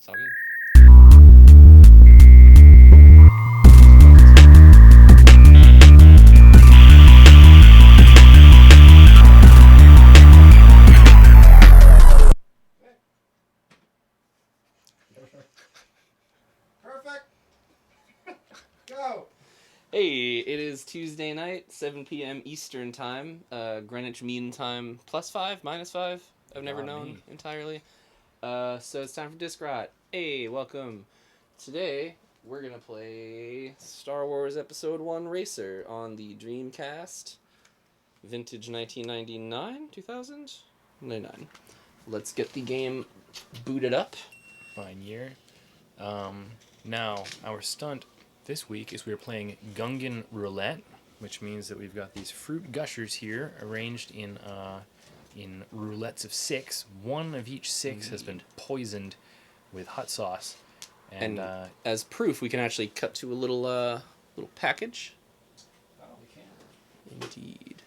It's all good. Perfect. Go. Hey, it is Tuesday night, 7 p.m. Eastern Time, Greenwich Mean Time, +5, -5. I've never known entirely. So it's time for Disc Rot. Hey, welcome. Today, we're going to play Star Wars Episode 1 Racer on the Dreamcast. Vintage 1999? 2000? 99. Let's get the game booted up. Fine year. Now, our stunt this week is we're playing GUNGAN roulette, which means that we've got these fruit gushers here arranged in roulettes of 6. One of each 6 has been poisoned with hot sauce. And as proof, we can actually cut to a little package. Oh, we can. Indeed.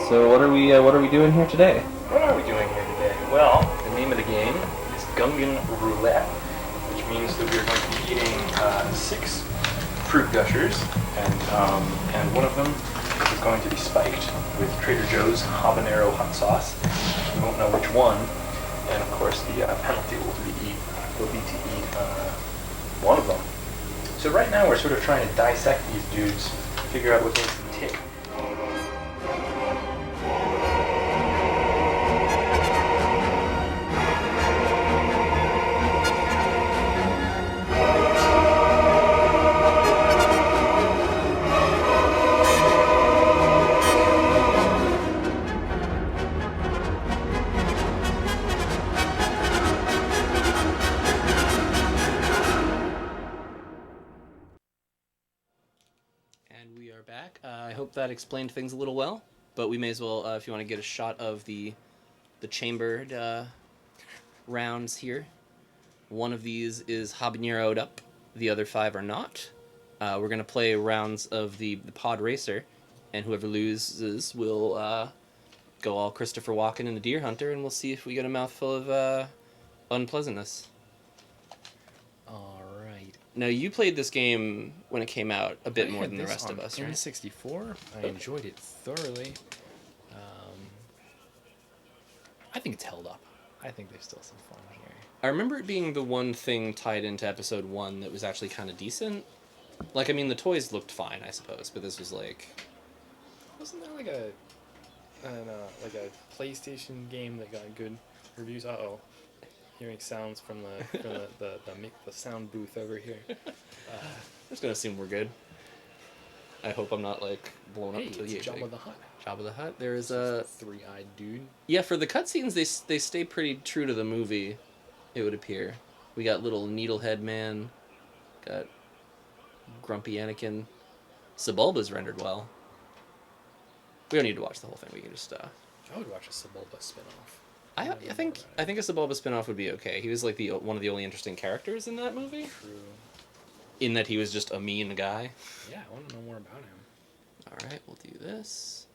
So what are we doing here today? What are we doing here today? Well, the name of the game is GUNGAN roulette, which means that we're going to be eating 6 fruit gushers, and one of them is going to be spiked with Trader Joe's habanero hot sauce. We won't know which one, and of course the penalty will be to eat one of them. So right now we're sort of trying to dissect these dudes, figure out what makes them tick. And we are back. I hope that explained things a little well, but we may as well, if you want to get a shot of the chambered rounds here. One of these is habaneroed up. The other 5 are not. We're going to play rounds of the pod racer, and whoever loses will go all Christopher Walken in the Deer Hunter, and we'll see if we get a mouthful of unpleasantness. Alright. Now, you played this game when it came out a bit more than the rest of us, right? N64. I enjoyed it thoroughly. I think it's held up. I think there's still some fun here. I remember it being the one thing tied into episode 1 that was actually kind of decent. Like, I mean, the toys looked fine, I suppose, but this was like... Wasn't there like a PlayStation game that got good reviews? Uh-oh. Hearing sounds from the sound booth over here. I'm just gonna assume we're good. I hope I'm not, like, blown up to the it's Jabba the Hutt. Jabba the Hutt. There is a... three-eyed dude. Yeah, for the cutscenes, they stay pretty true to the movie, it would appear. We got little Needlehead Man, got Grumpy Anakin. Sebulba's rendered well. We don't need to watch the whole thing, we can just... I would watch a Sebulba spin-off. I think a Sebulba spin-off would be okay. He was like one of the only interesting characters in that movie. True. In that he was just a mean guy. Yeah, I want to know more about him. Alright, we'll do this.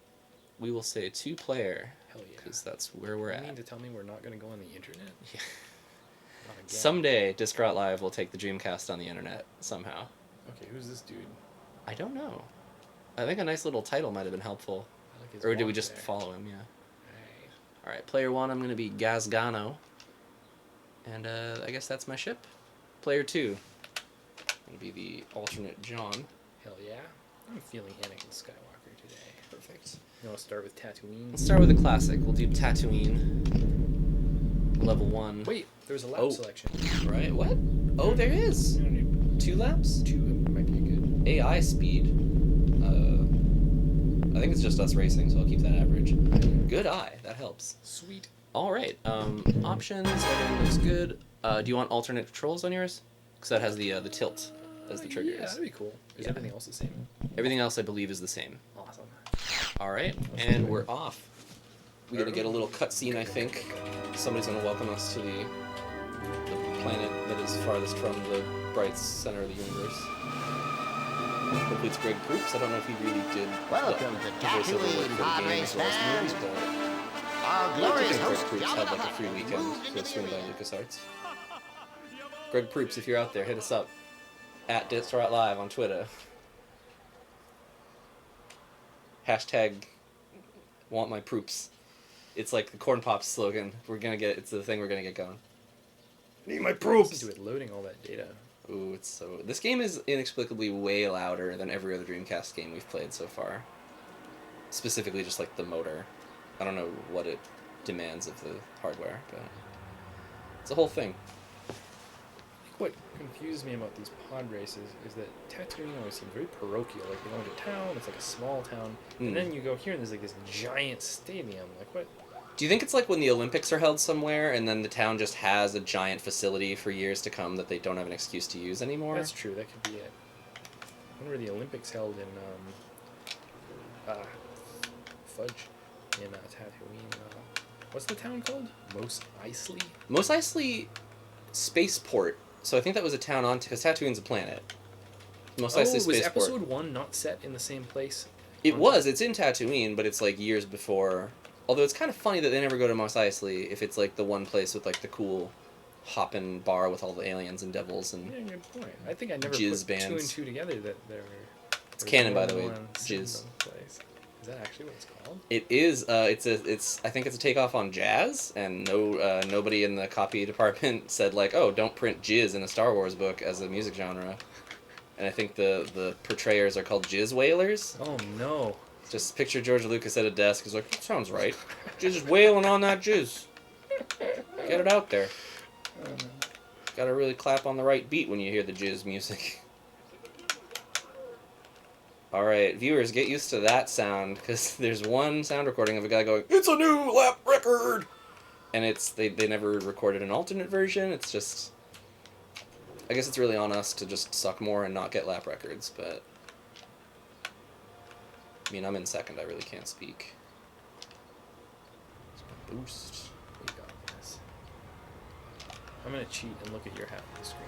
We will say 2-player. Hell yeah. Because that's where we're You at. mean to tell me we're not going to go on the internet? Yeah. Not again. Someday, Disc Rot Live will take the Dreamcast on the internet, somehow. Okay, who's this dude? I don't know. I think a nice little title might have been helpful. I like his Or did we watch just there. follow him, yeah. Hey. Alright, player 1, I'm going to be Gazgano. And I guess that's my ship. Player 2, going to be the alternate John. Hell yeah. I'm feeling Anakin Skywalker today. Perfect. You want to start with Tatooine? Let's start with a classic. We'll do Tatooine. Level 1. Wait, there's a lap Oh. selection. Right, what? Oh, there is. 2 laps? 2 might be good. AI speed. I think it's just us racing, so I'll keep that average. Good eye. That helps. Sweet. All right. Options. Everything looks good. Do you want alternate controls on yours? Because that has the tilt. as the triggers. Yeah, that'd be cool. Is Yeah. everything else the same? Everything else, I believe, is the same. Awesome. All right, and we're off. We're gonna get a little cutscene, I think. Somebody's gonna welcome us to the planet that is farthest from the bright center of the universe. Hopefully it's Greg Proops. I don't know if he really did Welcome to the voiceover work Tatooine, for the pod game race as well as fans. movies, but Our I glorious think Greg host, Proops Jabba had the like a Hutt, free weekend moved into for swing by the LucasArts. Greg Proops, if you're out there, hit us up at Distraught Live on Twitter. Hashtag want my proops. It's like the Corn Pops slogan. It's the thing we're gonna get going. Need my proops! Listen to it loading all that data. Ooh, it's so... This game is inexplicably way louder than every other Dreamcast game we've played so far. Specifically just like the motor. I don't know what it demands of the hardware, but it's a whole thing. I think what confuses me about these pod races is that Tatooine always seems very parochial. Like, you go into town, it's like a small town, and then you go here and there's like this giant stadium. Like, what? Do you think it's like when the Olympics are held somewhere and then the town just has a giant facility for years to come that they don't have an excuse to use anymore? That's true, that could be it. When were the Olympics held in, Fudge? In Tatooine. What's the town called? Mos Eisley? Mos Eisley Spaceport. So I think that was a town on... Because Tatooine's a planet. Mos Eisley was Spaceport. episode 1 not set in the same place? It was. It's in Tatooine, but it's like years before... Although it's kind of funny that they never go to Mos Eisley if it's like the one place with like the cool hoppin' bar with all the aliens and devils and... Yeah, good point. I think I never Jizz put bands. two and two together that there were... It's canon, by the way. one set in Jizz. the place. Is that actually what it's called? It is. It's. I think it's a takeoff on jazz, and nobody in the copy department said like, oh, don't print jizz in a Star Wars book as a music genre. And I think the portrayers are called jizz whalers. Oh no. Just picture George Lucas at a desk. He's like, that sounds right. Just wailing on that jizz. Get it out there. Gotta really clap on the right beat when you hear the jizz music. Alright, viewers, get used to that sound, because there's one sound recording of a guy going, it's a new lap record! And they never recorded an alternate version, it's just... I guess it's really on us to just suck more and not get lap records, but... I mean, I'm in second, I really can't speak. It's my boost. We got this. I'm gonna cheat and look at your half of the screen.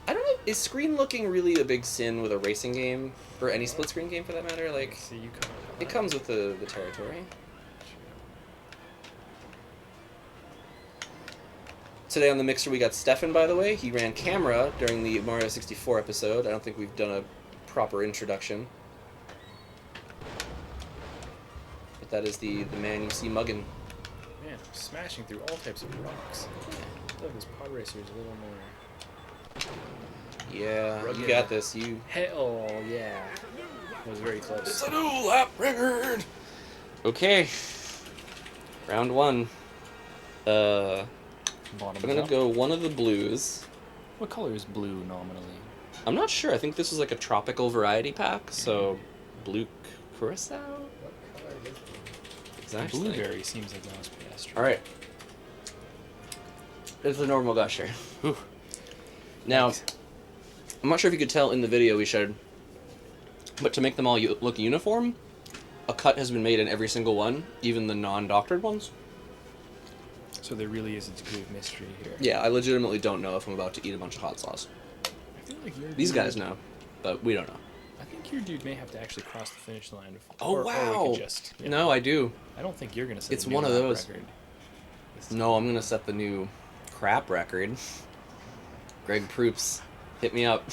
I don't know, is screen looking really a big sin with a racing game? Or any split screen game for that matter? Like, See, you come it comes with the territory. Today on the mixer we got Stefan, by the way. He ran camera during the Mario 64 episode. I don't think we've done a proper introduction. But that is the man you see mugging. Man, I'm smashing through all types of rocks. I love this pod racer is a little more... Yeah, Rugged. you got this. You... Hell yeah. That was very close. It's a new lap record! Okay. Round one. Bottom I'm gonna go one of the blues. What color is blue nominally? I'm not sure. I think this was like a tropical variety pack, so blue curacao? What color is Exactly. Blueberry seems like that must be extra. All right. It's a normal gusher. Whew. Now, Thanks. I'm not sure if you could tell in the video we showed, but to make them all look uniform, a cut has been made in every single one, even the non-doctored ones. So there really is a degree of mystery here. Yeah, I legitimately don't know if I'm about to eat a bunch of hot sauce. I feel like your These dude- guys know, but we don't know. I think your dude may have to actually cross the finish line. Oh, or wow. we could just, you No, know, I do. I don't think you're gonna set It's a new one of lap those. record. This No, I'm gonna set the new crap record. Greg Proops, hit me up.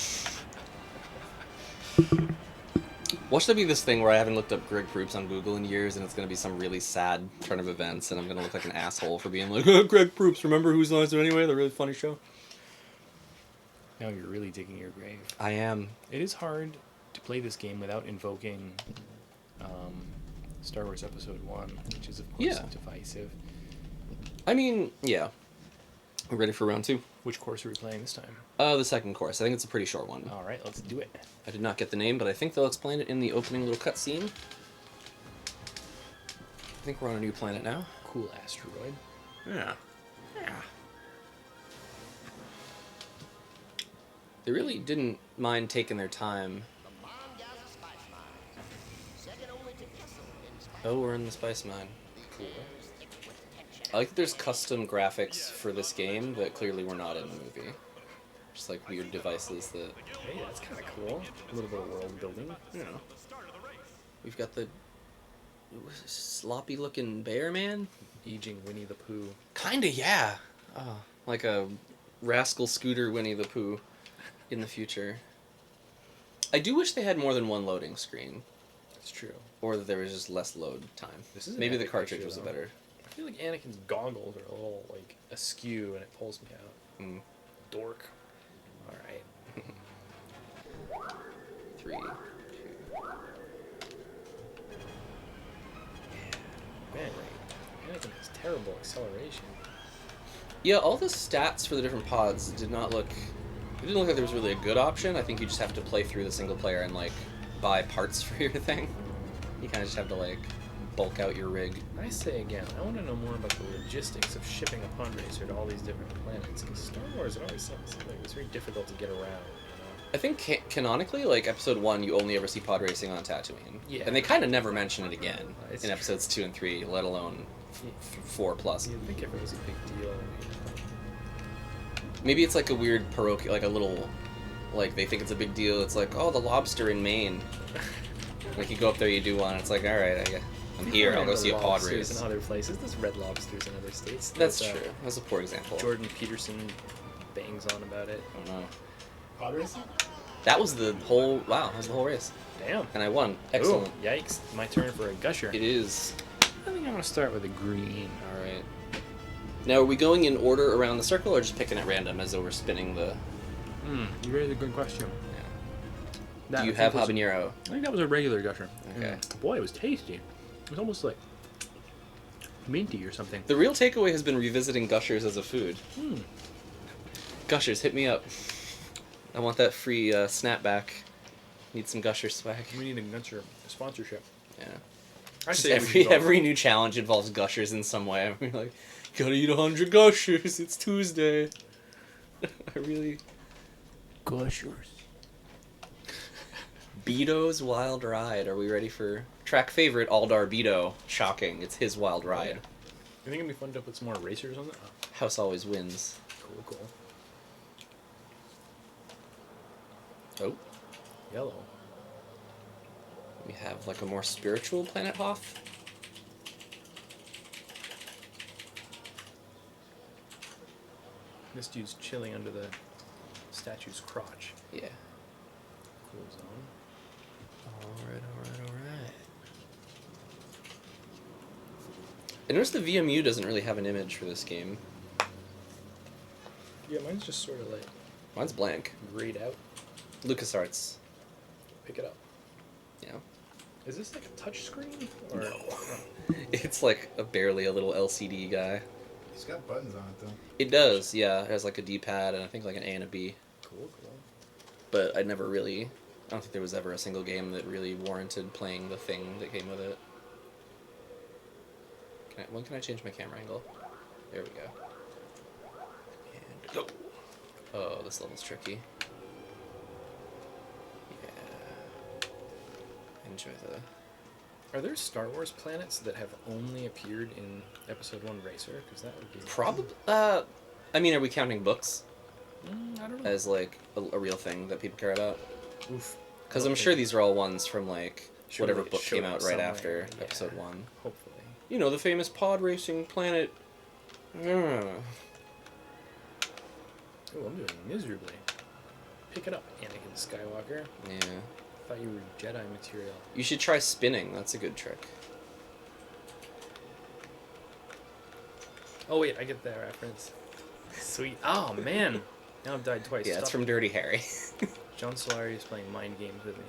Watch there be this thing where I haven't looked up Greg Proops on Google in years, and it's gonna be some really sad turn of events, and I'm gonna look like an asshole for being like, oh, Greg Proops, remember Who's Lines It Anyway? The really funny show. Now you're really digging your grave. I am. It is hard to play this game without invoking Star Wars Episode 1, which is, of course, Yeah. divisive. I mean, yeah. We're ready for round two. Which course are we playing this time? The second course. I think it's a pretty short one. All right, let's do it. I did not get the name, but I think they'll explain it in the opening little cutscene. I think we're on a new planet now. Cool asteroid. Yeah. Yeah. They really didn't mind taking their time. Oh, we're in the spice mine. Cool. I like that there's custom graphics for this game that clearly were not in the movie. Just like weird devices that... Hey, that's kind of cool. A little bit of world building. You know. We've got the sloppy looking bear man. Aging Winnie the Pooh. Kinda, yeah. Oh, like a rascal scooter Winnie the Pooh in the future. I do wish they had more than one loading screen. That's true. Or that there was just less load time. This is Maybe the cartridge was a better. I feel like Anakin's goggles are a little like askew and it pulls me out. Mm. Dork. Alright. 3, 2. Man, Anakin has terrible acceleration. Yeah, all the stats for the different pods did not look... It didn't look like there was really a good option. I think you just have to play through the single player and, like, buy parts for your thing. You kind of just have to, like, bulk out your rig. I say again, I want to know more about the logistics of shipping a pod racer to all these different planets, because Star Wars, it always seems like it's very difficult to get around, you know? I think canonically, like, Episode 1, you only ever see pod racing on Tatooine. Yeah. And they kind of never mention it again It's in Episodes 2 and 3, let alone 4 plus. You'd think if it was a big deal, you know? Maybe it's like a weird parochial, like a little, like, they think it's a big deal. It's like, oh, the lobster in Maine. Like, you go up there, you do one, it's like, alright, I'm here, I'll go see a pod race. In other places, there's red lobsters in other states. That's true. That's a poor example. Jordan Peterson bangs on about it. Oh no. Pod racing? That was the whole, wow, that was the whole race. Damn. And I won. Excellent. Ooh, yikes. My turn for a gusher. It is. I think I'm going to start with a green. Alright. Now, are we going in order around the circle or just picking at random as though we're spinning the... You raised a good question. Yeah. Do you have habanero? I think that was a regular gusher. Okay. Boy, it was tasty. It was almost like minty or something. The real takeaway has been revisiting gushers as a food. Gushers, hit me up. I want that free snapback. Need some gusher swag. We need a gusher sponsorship. Yeah. I Just say every new challenge involves gushers in some way. I'm like, gotta eat 100 gushers. It's Tuesday. I really... Gushers. Beto's Wild Ride. Are we ready for track favorite Aldar Beto? Shocking. It's his wild ride. You think it'd be fun to put some more racers on that? House always wins. Cool. Oh. Yellow. We have like a more spiritual Planet Hoth. This dude's chilling under the statue's crotch. Yeah. Cool zone. Alright. I noticed the VMU doesn't really have an image for this game. Yeah, mine's just sort of like Mine's blank. grayed out. LucasArts. Pick it up. Yeah. Is this like a touch screen? Or... No. It's like barely a little LCD guy. It's got buttons on it, though. It does, yeah. It has like a D-pad and I think like an A and a B. Cool. But I never really... I don't think there was ever a single game that really warranted playing the thing that came with it. When can I change my camera angle? There we go. And go! Oh, this level's tricky. Yeah. Enjoy the... Are there Star Wars planets that have only appeared in Episode 1 Racer? Because that would be... Probably... I mean, are we counting books? I don't know. As, like, a real thing that people care about? Oof. Because I'm sure these are all ones from, like, whatever Surely book came out right somewhere. after Yeah. Episode 1. Hopefully. You know, the famous pod racing planet. Oh, I'm doing miserably. Pick it up, Anakin Skywalker. Yeah. Thought you were Jedi material. You should try spinning. That's a good trick. Oh wait, I get that reference. Sweet. Oh man, now I've died twice. Yeah, it's Stop. from Dirty Harry. John Solari is playing mind games with me.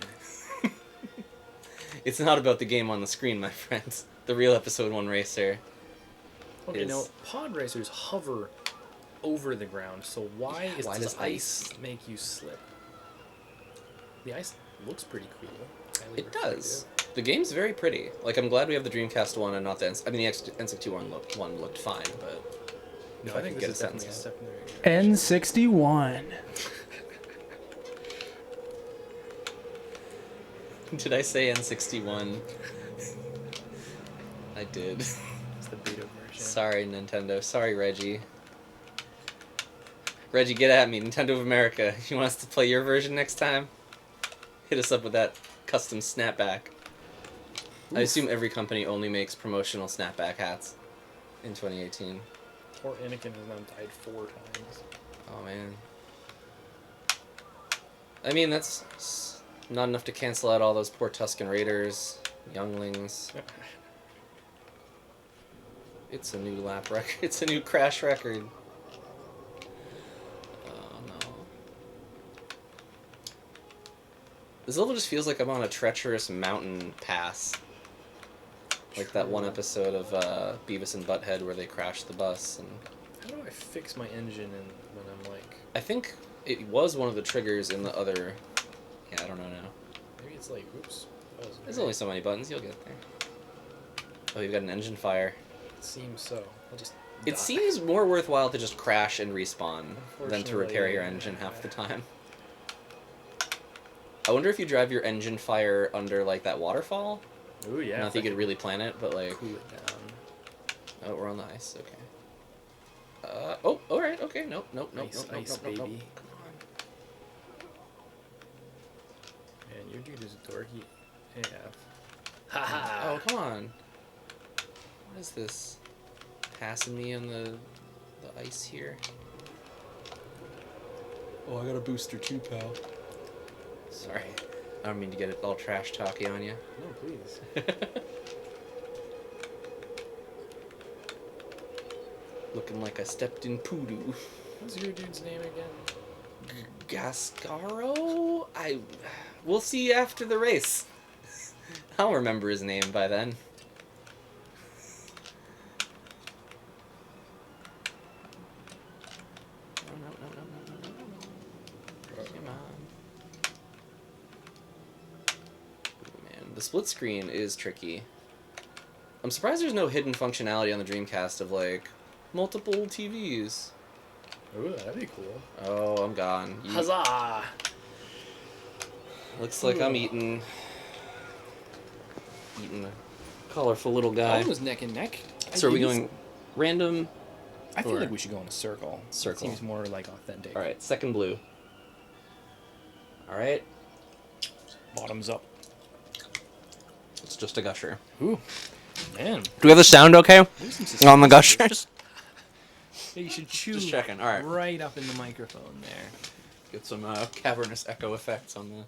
It's not about the game on the screen, my friends. The real Episode 1 racer. Okay, is... now pod racers hover over the ground, so why does ice make you slip? The ice looks pretty cool. It does. The game's very pretty. Like, I'm glad we have the Dreamcast one and not the... I mean, the N62 one looked fine, but... No, if I think could this is get definitely a sense step in the right direction. N61. Did I say N61? I did. It's the beta version. Sorry, Nintendo. Sorry, Reggie. Reggie, get at me. Nintendo of America. You want us to play your version next time? Hit us up with that custom snapback. I assume every company only makes promotional snapback hats in 2018. Poor Anakin has now died 4 times. Oh, man. I mean, that's not enough to cancel out all those poor Tusken Raiders, younglings. It's a new lap record. It's a new crash record. Oh, no. This level just feels like I'm on a treacherous mountain pass. Like that one episode of Beavis and Butthead where they crashed the bus. And How do I fix my engine when I'm like... I think it was one of the triggers in the other... Yeah, I don't know now. Maybe it's like, oops. There's only so many buttons, you'll get there. Oh, you've got an engine fire. It seems so. I'll just It seems more worthwhile to just crash and respawn than to repair your Unfortunately, engine half the time. I wonder if you drive your engine fire under, like, that waterfall? Ooh, yeah. Not that you could really plan it, but, like... Cool it down. Oh, we're on the ice, okay. Oh, alright, okay, nope, Ice, baby. Come on. Man, your dude is dorky AF. Oh, come on. What is this? Passing me on the ice here? Oh, I got a booster too, pal. Sorry. I don't mean to get it all trash talky on you. No, please. Looking like I stepped in poodoo. What's your dude's name again? Gascaro? We'll see after the race. I'll remember his name by then. No. Come on. Man, the split screen is tricky. I'm surprised there's no hidden functionality on the Dreamcast of, like, multiple TVs. Ooh, that'd be cool. Oh, I'm gone. Huzzah! Looks like I'm eating a colorful little guy. That one was neck and neck. So are we going random? I feel or- like we should go in a circle. Circle. Seems more like authentic. All right, second blue. All right, Bottoms up. it's just a gusher. Ooh, man. Do we have the sound okay on the gusher? Yeah, you should chew Just checking. All right. right up in the microphone there. Get some cavernous echo effects on the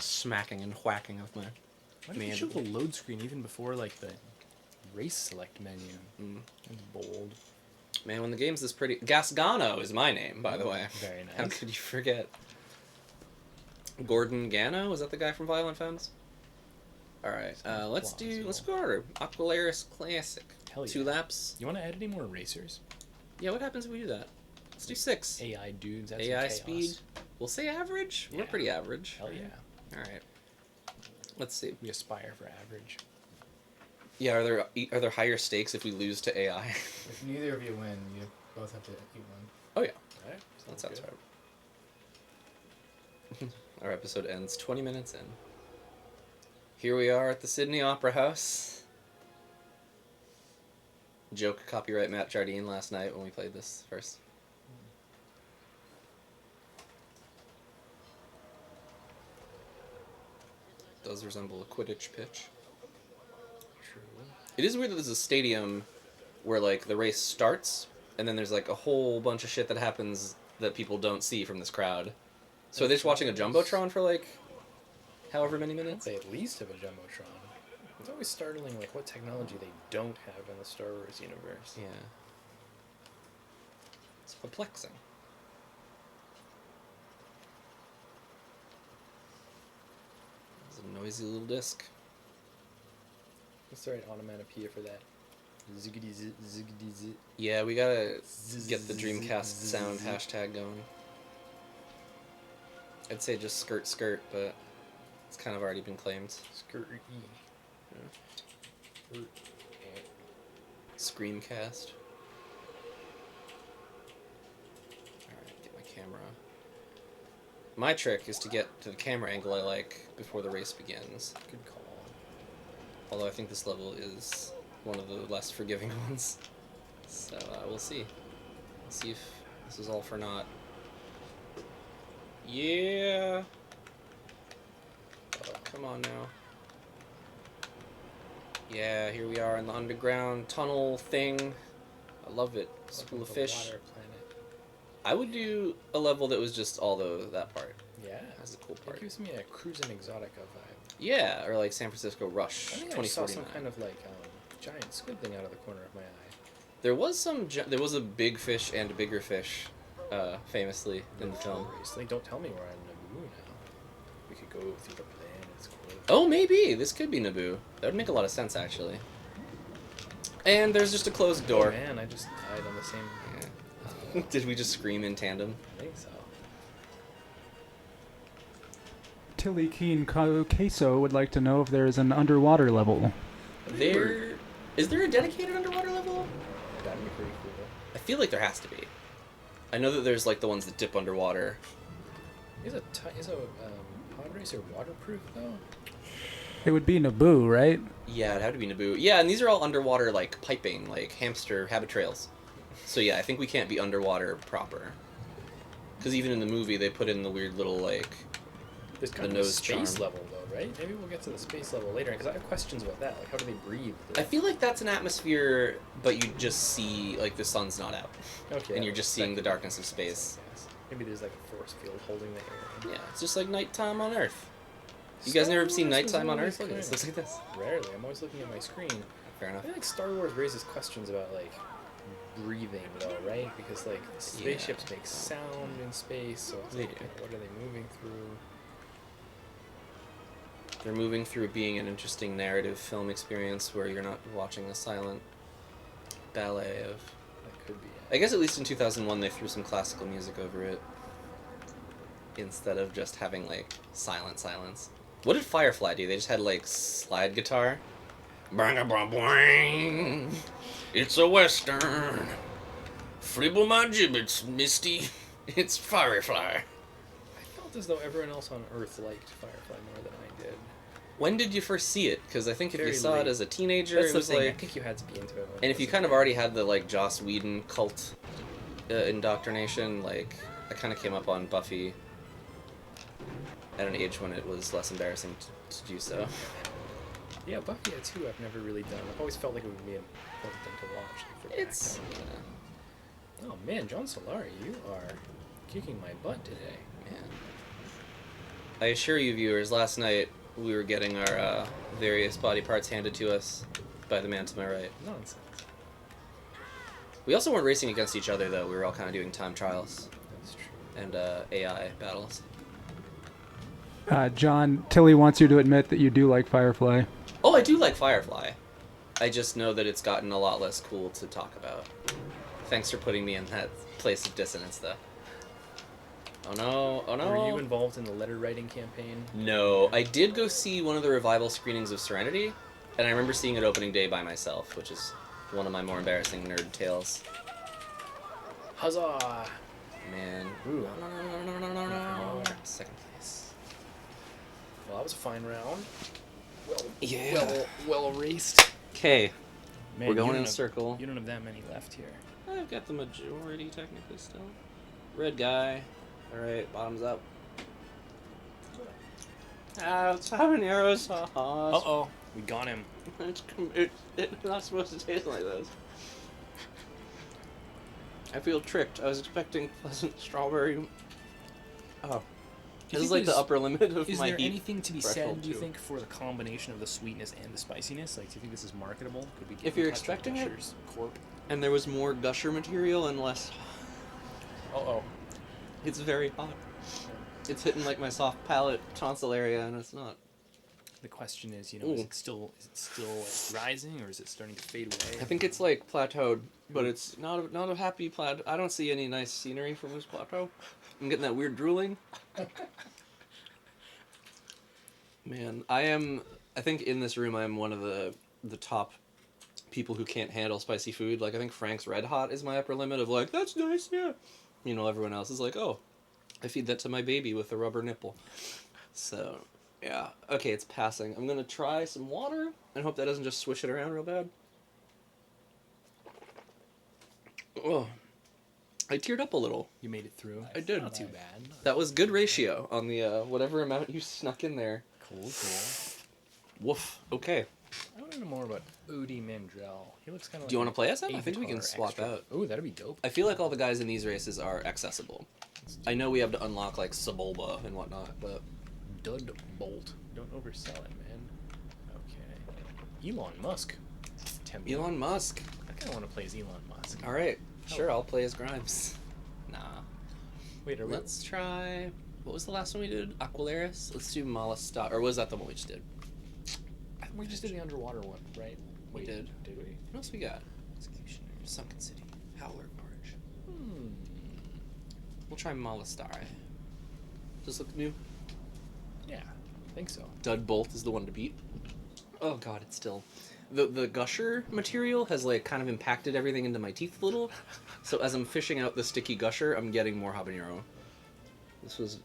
smacking and whacking of my. Why did you show the load screen even before like the race select menu? It's bold. Man, when the game's this pretty. Gasgano is my name, by the way. Very nice. How could you forget? Gordon Gano? Is that the guy from Violent Femmes? All right, let's go order Aqualaris Classic. Hell yeah. 2 laps. You want to add any more racers? Yeah, what happens if we do that? Let's do 6. AI dudes. That's AI speed. We'll say average. We're Yeah. pretty average. Hell yeah. All right. Let's see. We aspire for average. Yeah, are there higher stakes if we lose to AI? If neither of you win, you both have to eat one. Oh yeah, All right. that sounds right. Our episode ends 20 minutes in. Here we are at the Sydney Opera House. Joke copyright Matt Jardine last night when we played this first. Does resemble a Quidditch pitch. True. It is weird that there's a stadium where, like, the race starts, and then there's, like, a whole bunch of shit that happens that people don't see from this crowd. So are they just watching a Jumbotron for, like, however many minutes? They at least have a Jumbotron. It's always startling, like, what technology they don't have in the Star Wars universe. Yeah. It's perplexing. It's a noisy little disc. What's the right onomatopoeia for that? Ziggity zit, ziggity zit. Yeah, we gotta get the Dreamcast sound hashtag going. I'd say just skirt skirt, but it's kind of already been claimed. Skirt E. Yeah. Screamcast. Alright, get my camera. My trick is to get to the camera angle I like before the race begins. Good call. Although I think this level is one of the less forgiving ones. So we'll see. We'll see if this is all for naught. Yeah! Oh, come on now. Yeah, here we are in the underground tunnel thing. I love it. School of Fish. Water planet. I would do a level that was just all that part. Yeah. That's the cool part. It gives me a Cruising Exotica vibe. Yeah, or like San Francisco Rush I think 2049. I saw some kind of like giant squid thing out of the corner of my eye. There was a big fish and a bigger fish, famously in the film. Like, don't tell me we're on Naboo now. We could go through the planets. Oh, maybe this could be Naboo. That would make a lot of sense actually. And there's just a closed door. Oh man, I just died on the same. Yeah. Did we just scream in tandem? I think so. Tilly Keen Queso would like to know if there is an underwater level. Is there a dedicated underwater level? That'd be pretty cool. I feel like there has to be. I know that there's like the ones that dip underwater. Is a pod racer waterproof though? It would be Naboo, right? Yeah, it'd have to be Naboo. Yeah, and these are all underwater like piping, like hamster habit trails. So yeah, I think we can't be underwater proper. Because even in the movie, they put in the weird little like There's kind the of a nose space charm. level though, right? Maybe we'll get to the space level later because I have questions about that. Like, how do they breathe? I feel like that's an atmosphere, but you just see like the sun's not out, Okay. and you're just seeing the darkness of space. Maybe there's like a force field holding the air. Yeah, it's just like nighttime on Earth. You guys never seen nighttime on Earth? Look at this. Looks like this. Rarely. I'm always looking at my screen. Fair I enough. feel like Star Wars raises questions about like breathing though, right? Because like the spaceships make sound in space, so it's They like, do. what are they moving through? They're moving through being an interesting narrative film experience where you're not watching a silent ballet of... That could be I guess at least in 2001 they threw some classical music over it instead of just having like silence. What did Firefly do? They just had like slide guitar. Bang-a-bang-bang. It's a western. Fribble my gibbets, Misty. It's Firefly. I felt as though everyone else on Earth liked Firefly more than I did. When did you first see it? Because I think if Very you saw late. it as a teenager, That's it the was thing. I like... think you had to be into it. When And if you kind of already had the like Joss Whedon cult indoctrination, like I kind of came up on Buffy at an age when it was less embarrassing to do so. Yeah, Buffy too. I've never really done. I've always felt like it would be an important thing to watch. Like, for It's background. Oh man, John Solari, you are kicking my butt today. man. I assure you, viewers, last night we were getting our various body parts handed to us by the man to my right. Nonsense. We also weren't racing against each other though. We were all kind of doing time trials That's true. and AI battles. John, Tilly wants you to admit that you do like Firefly. Oh, I do like Firefly. I just know that it's gotten a lot less cool to talk about. Thanks for putting me in that place of dissonance, though. Oh no, oh no. Were you involved in the letter writing campaign? No, I did go see one of the revival screenings of Serenity, and I remember seeing it opening day by myself, which is one of my more embarrassing nerd tales. Huzzah! Man. Ooh. No. Second place. Well, that was a fine round. Yeah. Well raced. Okay, Man, we're you going don't in a have- circle. You don't have that many left here. I've got the majority technically still. Red guy. Alright, bottoms up. It's habanero sauce. Uh-oh. We got him. It's not supposed to taste like this. I feel tricked. I was expecting pleasant strawberry. Oh. This is like the upper limit of Is my there heat anything to be threshold said, do you too. think, for the combination of the sweetness and the spiciness? Like, do you think this is marketable? Could we get If you're expecting it- Corp? And there was more gusher material and less... Uh-oh. It's very hot. It's hitting like my soft palate tonsil area and it's not. The question is, you know, is Ooh. it still like, rising, or is it starting to fade away? I think it's like plateaued, but it's not a happy plateau. I don't see any nice scenery from this plateau. I'm getting that weird drooling. Man, I think in this room I am one of the top people who can't handle spicy food. Like I think Frank's Red Hot is my upper limit of like, that's nice, yeah. You know, everyone else is like, oh, I feed that to my baby with a rubber nipple. So, yeah. Okay, it's passing. I'm gonna try some water and hope that doesn't just swish it around real bad. Oh, I teared up a little. You made it through. I did. Not too bad. That was good ratio on the whatever amount you snuck in there. Cool. Woof. Okay. I want to know more about Odie Mandrell. He looks kind of. Do you want to play as him? I think we can swap out. Oh, that'd be dope. I feel like all the guys in these races are accessible. I know we have to unlock like Sebulba and whatnot, but Dud Bolt. Don't oversell it, man. Okay. Elon Musk. Temple. Elon Musk. I kind of want to play as Elon Musk. All right. Sure, I'll play as Grimes. Nah. Wait, Let's try. What was the last one we did? Aquilaris? Let's do Malastar. Or was that the one we just did? We just did the underwater one, right? We did. Did we? What else we got? Executioner, Sunken City, Howler Gorge. We'll try Malastar. Does this look new? Yeah, I think so. Dud Bolt is the one to beat. Oh god, it's still... The gusher material has like kind of impacted everything into my teeth a little. So as I'm fishing out the sticky gusher, I'm getting more habanero. This was...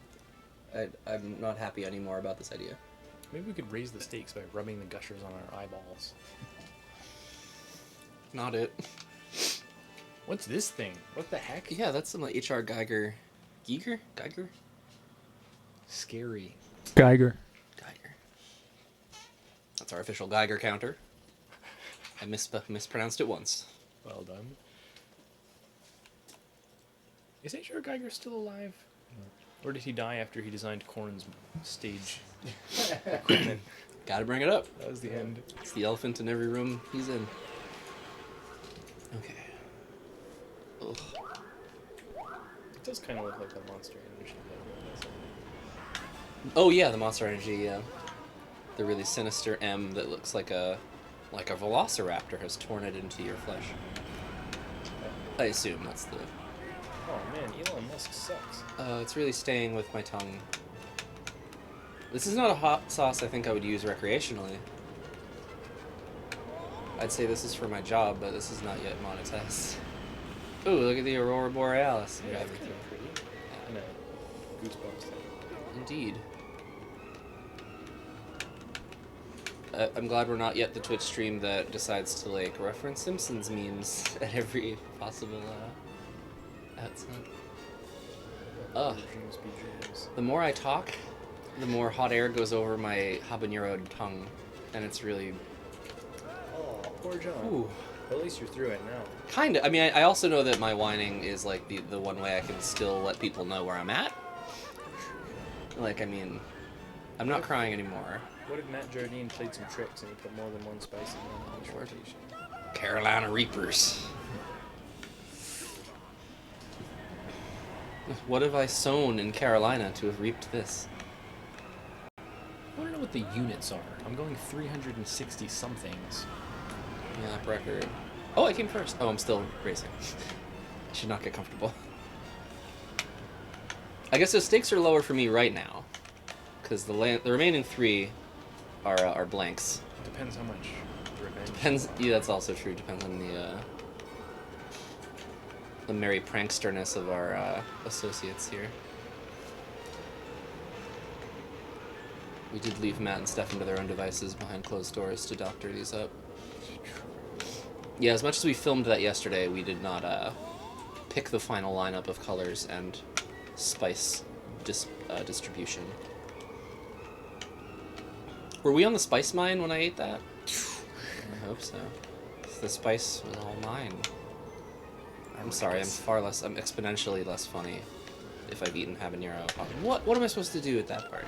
I'm not happy anymore about this idea. Maybe we could raise the stakes by rubbing the gushers on our eyeballs. Not it. What's this thing? What the heck? Yeah, that's some like HR Geiger. Geiger? Scary. Geiger. That's our official Geiger counter. I mispronounced it once. Well done. Is H.R. Geiger still alive? Or did he die after he designed Korn's stage equipment? Gotta bring it up. That was the end. It's the elephant in every room he's in. Okay. Ugh. It does kind of look like the Monster Energy logo, doesn't it? Oh yeah, the Monster Energy, yeah. The really sinister M that looks like a velociraptor has torn it into your flesh. I assume that's the... Oh man, Elon Musk sucks. It's really staying with my tongue. This is not a hot sauce I think I would use recreationally. I'd say this is for my job, but this is not yet monetized. Ooh, look at the Aurora Borealis. Yeah, it's kind of pretty. And a goosebumps thing. Indeed. I'm glad we're not yet the Twitch stream that decides to like reference Simpsons memes at every possible outset. Ugh. Dreams be dreams. The more I talk, the more hot air goes over my habanero tongue, and it's really... Oh, poor John. Ooh. Well, at least you're through it now. Kinda. I mean, I also know that my whining is like the one way I can still let people know where I'm at. Like, I mean, I'm not crying anymore. What if Matt Jardine played some tricks and he put more than one spicy one in each rotation? Carolina Reapers. What have I sown in Carolina to have reaped this? I want to know what the units are. I'm going 360 somethings. Lap record. Oh, I came first. Oh, I'm still racing. I should not get comfortable. I guess the stakes are lower for me right now, because the remaining three are blanks. Depends how much revenge. Depends. Yeah, that's also true. Depends on the merry pranksterness of our associates here. We did leave Matt and Stefan to their own devices behind closed doors to doctor these up. Yeah, as much as we filmed that yesterday, we did not pick the final lineup of colors and spice distribution. Were we on the spice mine when I ate that? I hope so. The spice was all mine. I'm sorry, I'm exponentially less funny if I've eaten habanero. What am I supposed to do at that part?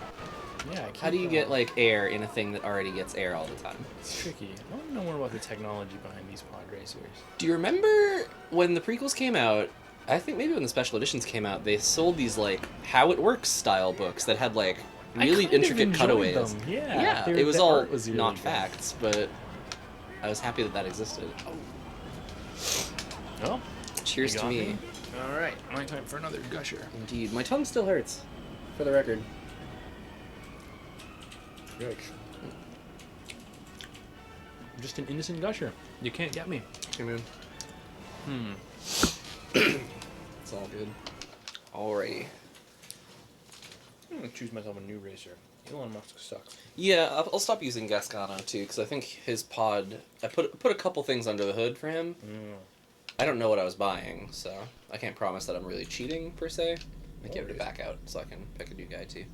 Yeah, How do you get, like, air in a thing that already gets air all the time? It's tricky. I want to know more about the technology behind these pod racers. Do you remember when the prequels came out, I think maybe when the special editions came out, they sold these, like, How It Works style books that had, like, really intricate cutaways. Them. Yeah, Yeah, it was all was really not good. facts, but I was happy that existed. Oh, Cheers you to got me. All right, my time for another gusher. Indeed. My tongue still hurts, for the record. Yikes. I'm just an innocent gusher. You can't get me. Hey, man. Hmm. It's all good. Alrighty. Choose myself a new racer. Elon Musk sucks. Yeah, I'll stop using Gasgano too, because I think his pod. I put a couple things under the hood for him. I don't know what I was buying, so I can't promise that I'm really cheating per se. I think you have to back out so I can pick a new guy too.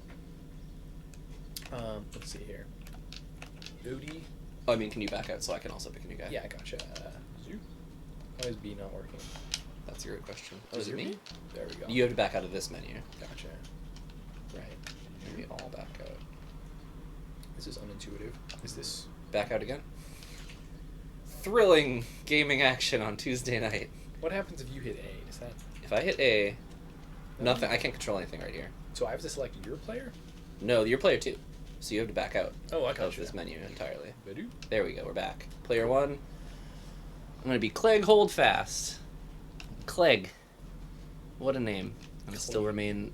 Let's see here. Odie. Oh, I mean, can you back out so I can also pick a new guy? Yeah, I gotcha. Zoo. Why is B not working? That's a great question. Oh, Is it me? B? There we go. You have to back out of this menu. Gotcha. Right. Maybe all back out. This is unintuitive. Is this... Back out again? Thrilling gaming action on Tuesday night. What happens if you hit A? Is that... If I hit A, nothing. I can't control anything right here. So I have to select your player? No, you're player 2. So you have to back out Oh, I of gotcha. this menu entirely. Badoo. There we go, we're back. Player 1. I'm going to be Clegg Holdfast. Clegg. What a name. I'm still remain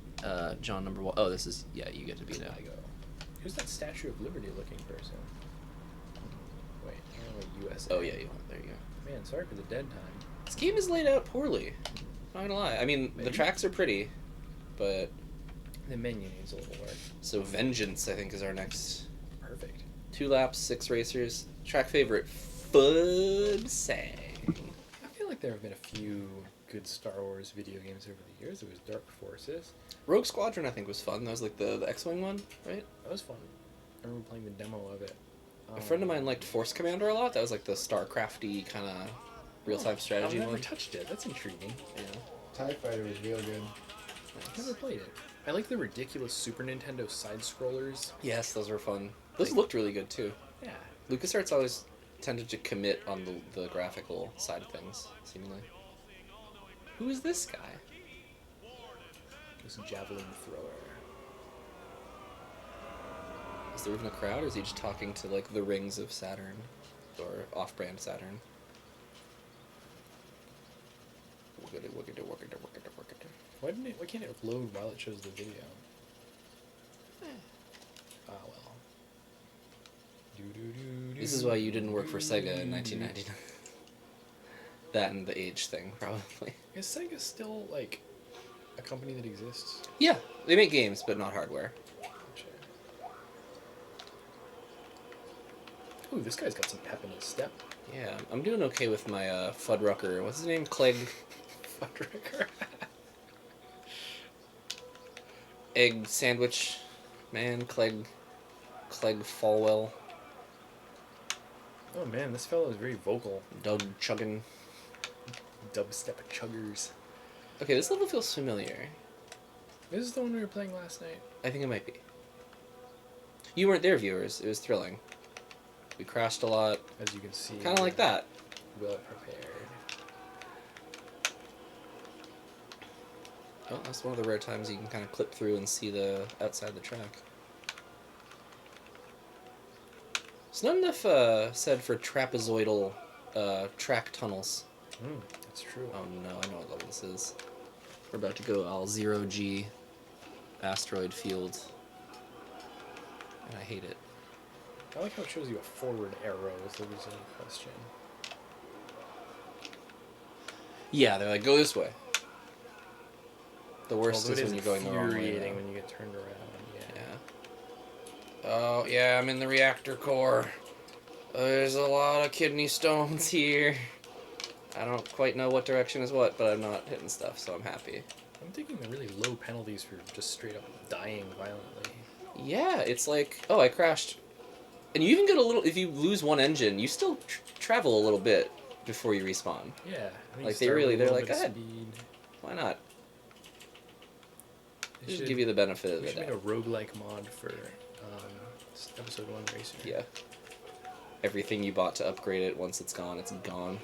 John number 1. Oh, this is... Yeah, you get to be now. I go. Who's that Statue of Liberty looking person? Wait, I don't know, USA. Oh, yeah, you want. There you go. Man, sorry for the dead time. This game is laid out poorly. Not gonna lie. I mean, the Maybe. tracks are pretty, but... The menu needs a little work. So Vengeance, I think, is our next... Perfect. 2 laps, 6 racers. Track favorite, Fudsang. I feel like there have been a few good Star Wars video games over the years. There was Dark Forces. Rogue Squadron, I think, was fun. That was like the X-Wing one, right? That was fun. I remember playing the demo of it. A friend of mine liked Force Commander a lot. That was like the StarCrafty kind of real-time strategy I've never one. touched it. That's intriguing. Yeah. TIE Fighter was real good. I've never played it. I like the ridiculous Super Nintendo side-scrollers. Yes, those were fun. Those looked really good, too. Yeah. LucasArts always tended to commit on the graphical side of things, seemingly. Who is this guy? This javelin thrower. Is there even a crowd, or is he just talking to, like, the rings of Saturn? Or off-brand Saturn? Why can't it load while it shows the video? Ah, well. This is why you didn't work for Sega in 1999. That and the age thing, probably. Is Sega still, like, a company that exists? Yeah, they make games, but not hardware. Ooh, this guy's got some pep in his step. Yeah, I'm doing okay with my Fuddrucker. What's his name? Clegg. Fuddrucker. Egg sandwich man. Clegg Falwell. Oh man, this fellow is very vocal. Doug Chuggin. Dubstep chuggers. Okay, this level feels familiar. This is the one we were playing last night. I think it might be. You weren't there, viewers. It was thrilling. We crashed a lot. As you can see. Kind of like that. Well prepared. Oh, that's one of the rare times you can kind of clip through and see the outside the track. It's not enough said for trapezoidal track tunnels. That's true. Oh no, I know what level this is. We're about to go all 0G asteroid field. And I hate it. I like how it shows you a forward arrow if there was any question. Yeah, they're like, go this way. The worst Although is it when you're going the wrong way. infuriating though. when you get turned around. Yeah. Yeah. Oh, yeah, I'm in the reactor core. There's a lot of kidney stones here. I don't quite know what direction is what, but I'm not hitting stuff, so I'm happy. I'm taking the really low penalties for just straight up dying violently. Yeah, it's like, oh, I crashed. And you even get a little, if you lose one engine, you still travel a little bit before you respawn. Yeah. I Like, start they're with a little like, bit of go ahead. speed. Why not? They Just should- give you the benefit of We the should make a doubt. roguelike mod for episode 1 Racer. Yeah. Everything you bought to upgrade it, once it's gone, it's gone.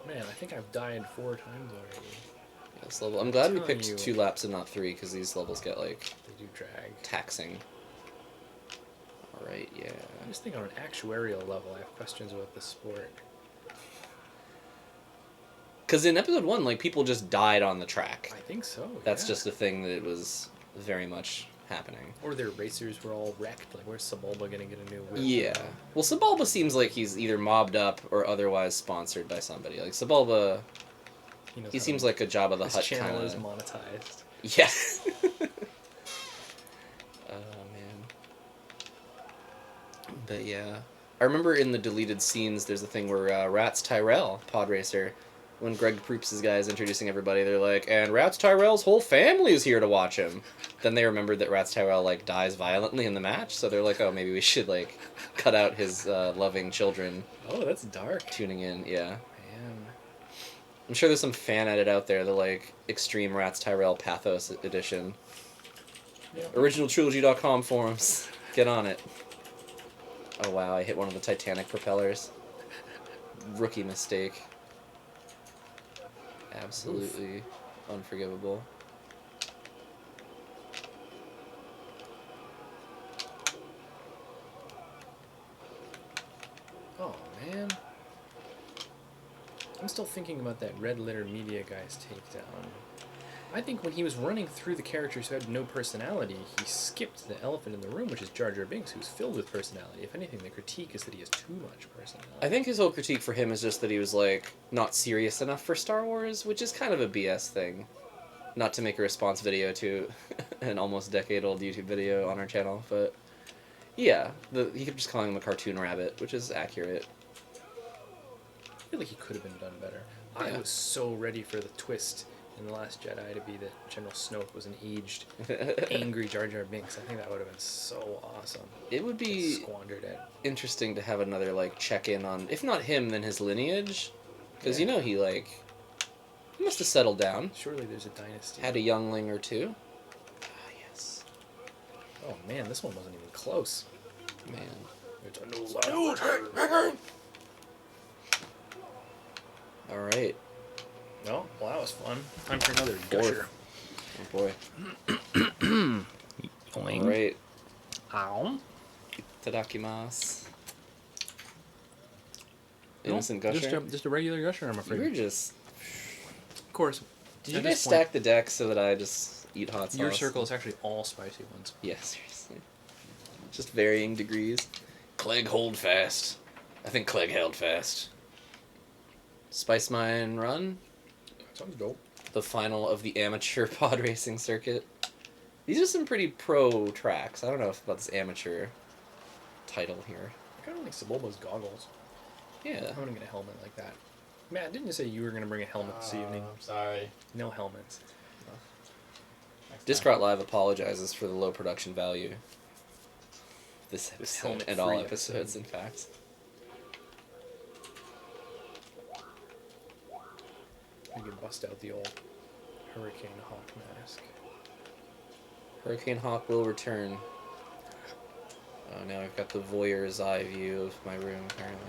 Man, I think I've died 4 times already. Yeah, this level, I'm glad we telling picked you. 2 laps and not 3, because these levels get, like, They do drag. taxing. Alright, yeah. I just think on an actuarial level, I have questions about this sport. Because in episode 1, like, people just died on the track. I think so. That's yeah. just a thing that was very much happening. Or their racers were all wrecked. Like, where's Sebulba gonna get a new whip? Yeah. Well, Sebulba seems like he's either mobbed up or otherwise sponsored by somebody. Like, Sebulba, knows he how seems to- like a Jabba the His Hutt channel kind is of... monetized. Yeah. But yeah. I remember in the deleted scenes, there's a thing where Rats Tyrell, pod racer, when Greg Proops' guy is introducing everybody, they're like, and Rats Tyrell's whole family is here to watch him. Then they remembered that Rats Tyrell, like, dies violently in the match, so they're like, oh, maybe we should, like, cut out his loving children. Oh, that's dark. Tuning in, yeah. Man. I'm sure there's some fan edit out there, the, like, Extreme Rats Tyrell Pathos edition. Yeah. OriginalTrilogy.com forums. Get on it. Oh, wow, I hit one of the Titanic propellers. Rookie mistake. Absolutely unforgivable. Oh, man. I'm still thinking about that Red Letter Media guy's takedown. I think when he was running through the characters who had no personality, he skipped the elephant in the room, which is Jar Jar Binks, who's filled with personality. If anything, the critique is that he has too much personality. I think his whole critique for him is just that he was, like, not serious enough for Star Wars, which is kind of a BS thing. Not to make a response video to an almost decade-old YouTube video on our channel, but yeah, he kept just calling him a cartoon rabbit, which is accurate. I feel like he could have been done better. Yeah. I was so ready for the twist in The Last Jedi to be that General Snoke was an aged, angry Jar Jar Binks. I think that would have been so awesome. It would be Squandered it. interesting to have another, like, check-in on, if not him, then his lineage. Because, Yeah. you know, he must have settled down. Surely there's a dynasty. Had a youngling or two. Ah, yes. Oh man, this one wasn't even close. Man. It's a new life. Alright. Well, that was fun. Time for another gusher. Oh, boy. Alright. Ow. Itadakimasu. Innocent gusher? Just a regular gusher, I'm You afraid. were just... Of course. Did you At guys this point, stack the deck so that I just eat hot sauce? your circle is actually all spicy ones. Yeah, seriously. Just varying degrees. Clegg hold fast. I think Clegg held fast. Spice Mine Run. Sounds dope. The final of the amateur pod racing circuit. These are some pretty pro tracks. I don't know about this amateur title here. I kind of like Sebulba's goggles. Yeah. I'm gonna get a helmet like that. Matt, didn't you say you were gonna bring a helmet this evening? I'm sorry. No helmets. Next time. Discrot Live apologizes for the low production value. This episode helmet-free and all episode. episodes, in fact. We could bust out the old Hurricane Hawk mask. Hurricane Hawk will return. Oh, now I've got the voyeur's eye view of my room, apparently.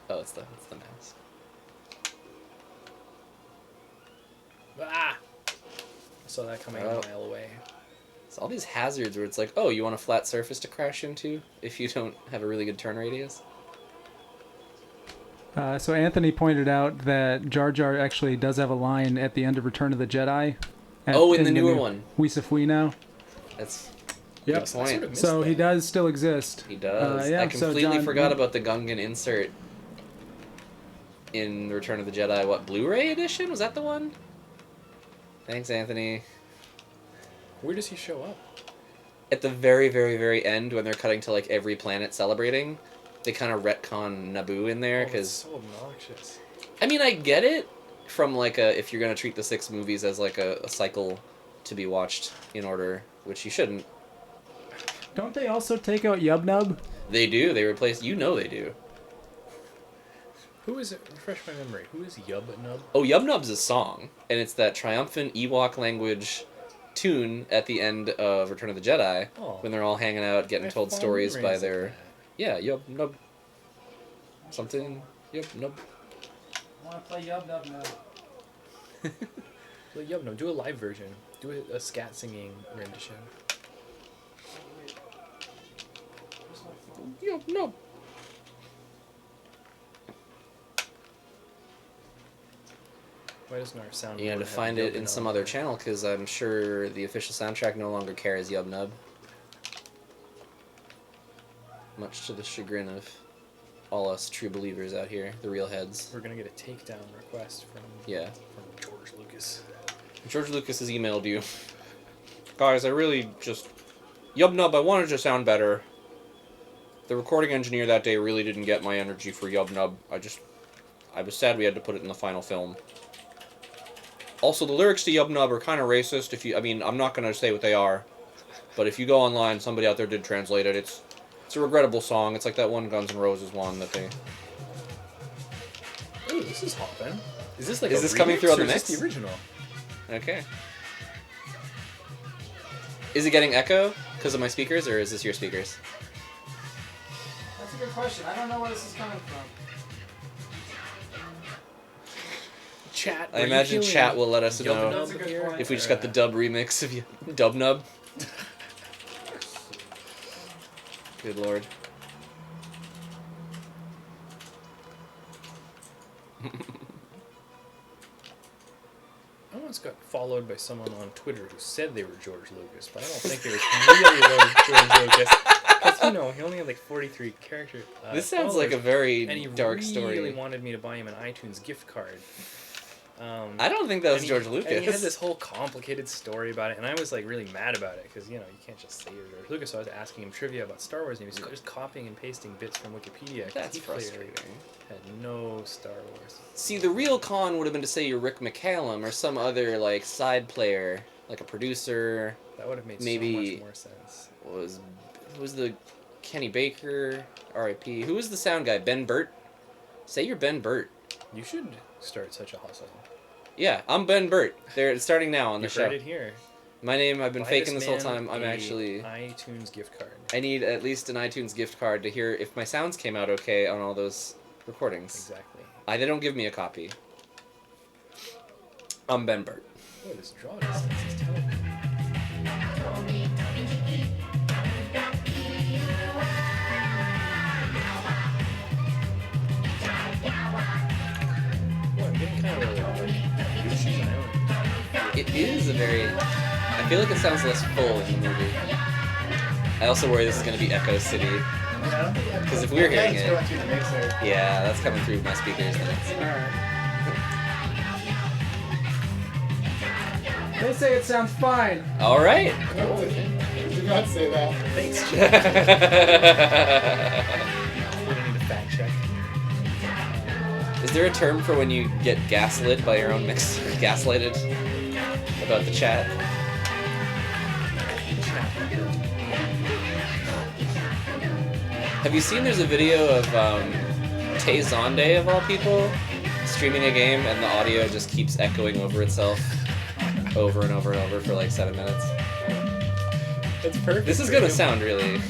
Oh, it's the mask. Ah! I saw that coming a mile away. It's all these hazards where it's like, oh, you want a flat surface to crash into if you don't have a really good turn radius? So Anthony pointed out that Jar Jar actually does have a line at the end of Return of the Jedi. In the newer one. We Safui now. That's Yep. good point. missed So he that. does still exist. He does. Yeah, I so completely John- forgot about the Gungan insert in Return of the Jedi. What, Blu-ray edition? Was that the one? Thanks, Anthony. Where does he show up? At the very, very, very end, when they're cutting to like every planet celebrating, they kind of retcon Naboo in there Oh, it's because so obnoxious. I mean, I get it from like if you're gonna treat the 6 movies as like a cycle to be watched in order, which you shouldn't. Don't they also take out Yub Nub? They do. They replace. They do. Who is it? Refresh my memory. Who is Yub Nub? Oh, Yub Nub's a song, and it's that triumphant Ewok language tune at the end of Return of the Jedi Oh. when they're all hanging out, getting I told have stories by memories of their that. yeah Yub Nub something Yub Nub. I want to play Yub Nub now. Well, Yub Nub, do a live version. Do a scat singing rendition. Yub Nub. Why doesn't our sound? You had to find it in some other channel because I'm sure the official soundtrack no longer carries Yub Nub. Much to the chagrin of all us true believers out here, the real heads. We're gonna get a takedown request from George Lucas. George Lucas has emailed you. Guys, I really just Yub Nub, I wanted to sound better. The recording engineer that day really didn't get my energy for Yub Nub. I was sad we had to put it in the final film. Also, the lyrics to Yub Nub are kind of racist. I'm not going to say what they are. But if you go online, somebody out there did translate it. It's a regrettable song. It's like that one Guns N' Roses one that they... Ooh, this is hopping. Is this like Is this coming through on the mix? the original? Okay. Is it getting echo because of my speakers, or is this your speakers? That's a good question. I don't know where this is coming from. Chat. I imagine chat will let us know That's a good point. if we just got the dub remix of Dub Nub. Good lord. I once got followed by someone on Twitter who said they were George Lucas, but I don't think they were really George Lucas. Because, you know, he only had like 43 characters. This sounds like a very and he dark story. really wanted me to buy him an iTunes gift card. I don't think that was George And he had Lucas. this whole complicated story about it, and I was like really mad about it because, you know, you can't just say you're George Lucas. So I was asking him trivia about Star Wars, and he was just copying and pasting bits from Wikipedia. 'cause That's he clearly frustrating. had no Star Wars. See, the real con would have been to say you're Rick McCallum or some other like side player, like a producer. That would have made Maybe- so much more sense. Who was the Kenny Baker, R.I.P. Who was the sound guy? Ben Burt. Say you're Ben Burt. You should start such a hustle. Yeah, I'm Ben Burt. They're starting now on the You've show. heard it here. My name, I've been Buy faking this whole man time. I'm a actually. iTunes gift card. I need at least an iTunes gift card to hear if my sounds came out okay on all those recordings. Exactly. They don't give me a copy. I'm Ben Burt. Boy, this draw distance is terrible. Boy, I'm getting kind of like Yoshi's Island. It is a very. I feel like it sounds less full in the movie. I also worry this is going to be Echo City. Because if we're hearing it's it, going through the mixer. yeah, that's coming through my speakers. Then it's, They say it sounds fine. all right. No, did not say that. Thanks, Is We're gonna need a fact check. there a term for when you get gaslit by your own mix? Gaslighted about the chat? Have you seen there's a video of Tay Zonde, of all people, streaming a game and the audio just keeps echoing over itself over and over and over for like 7 minutes? It's perfect. This is gonna sound really...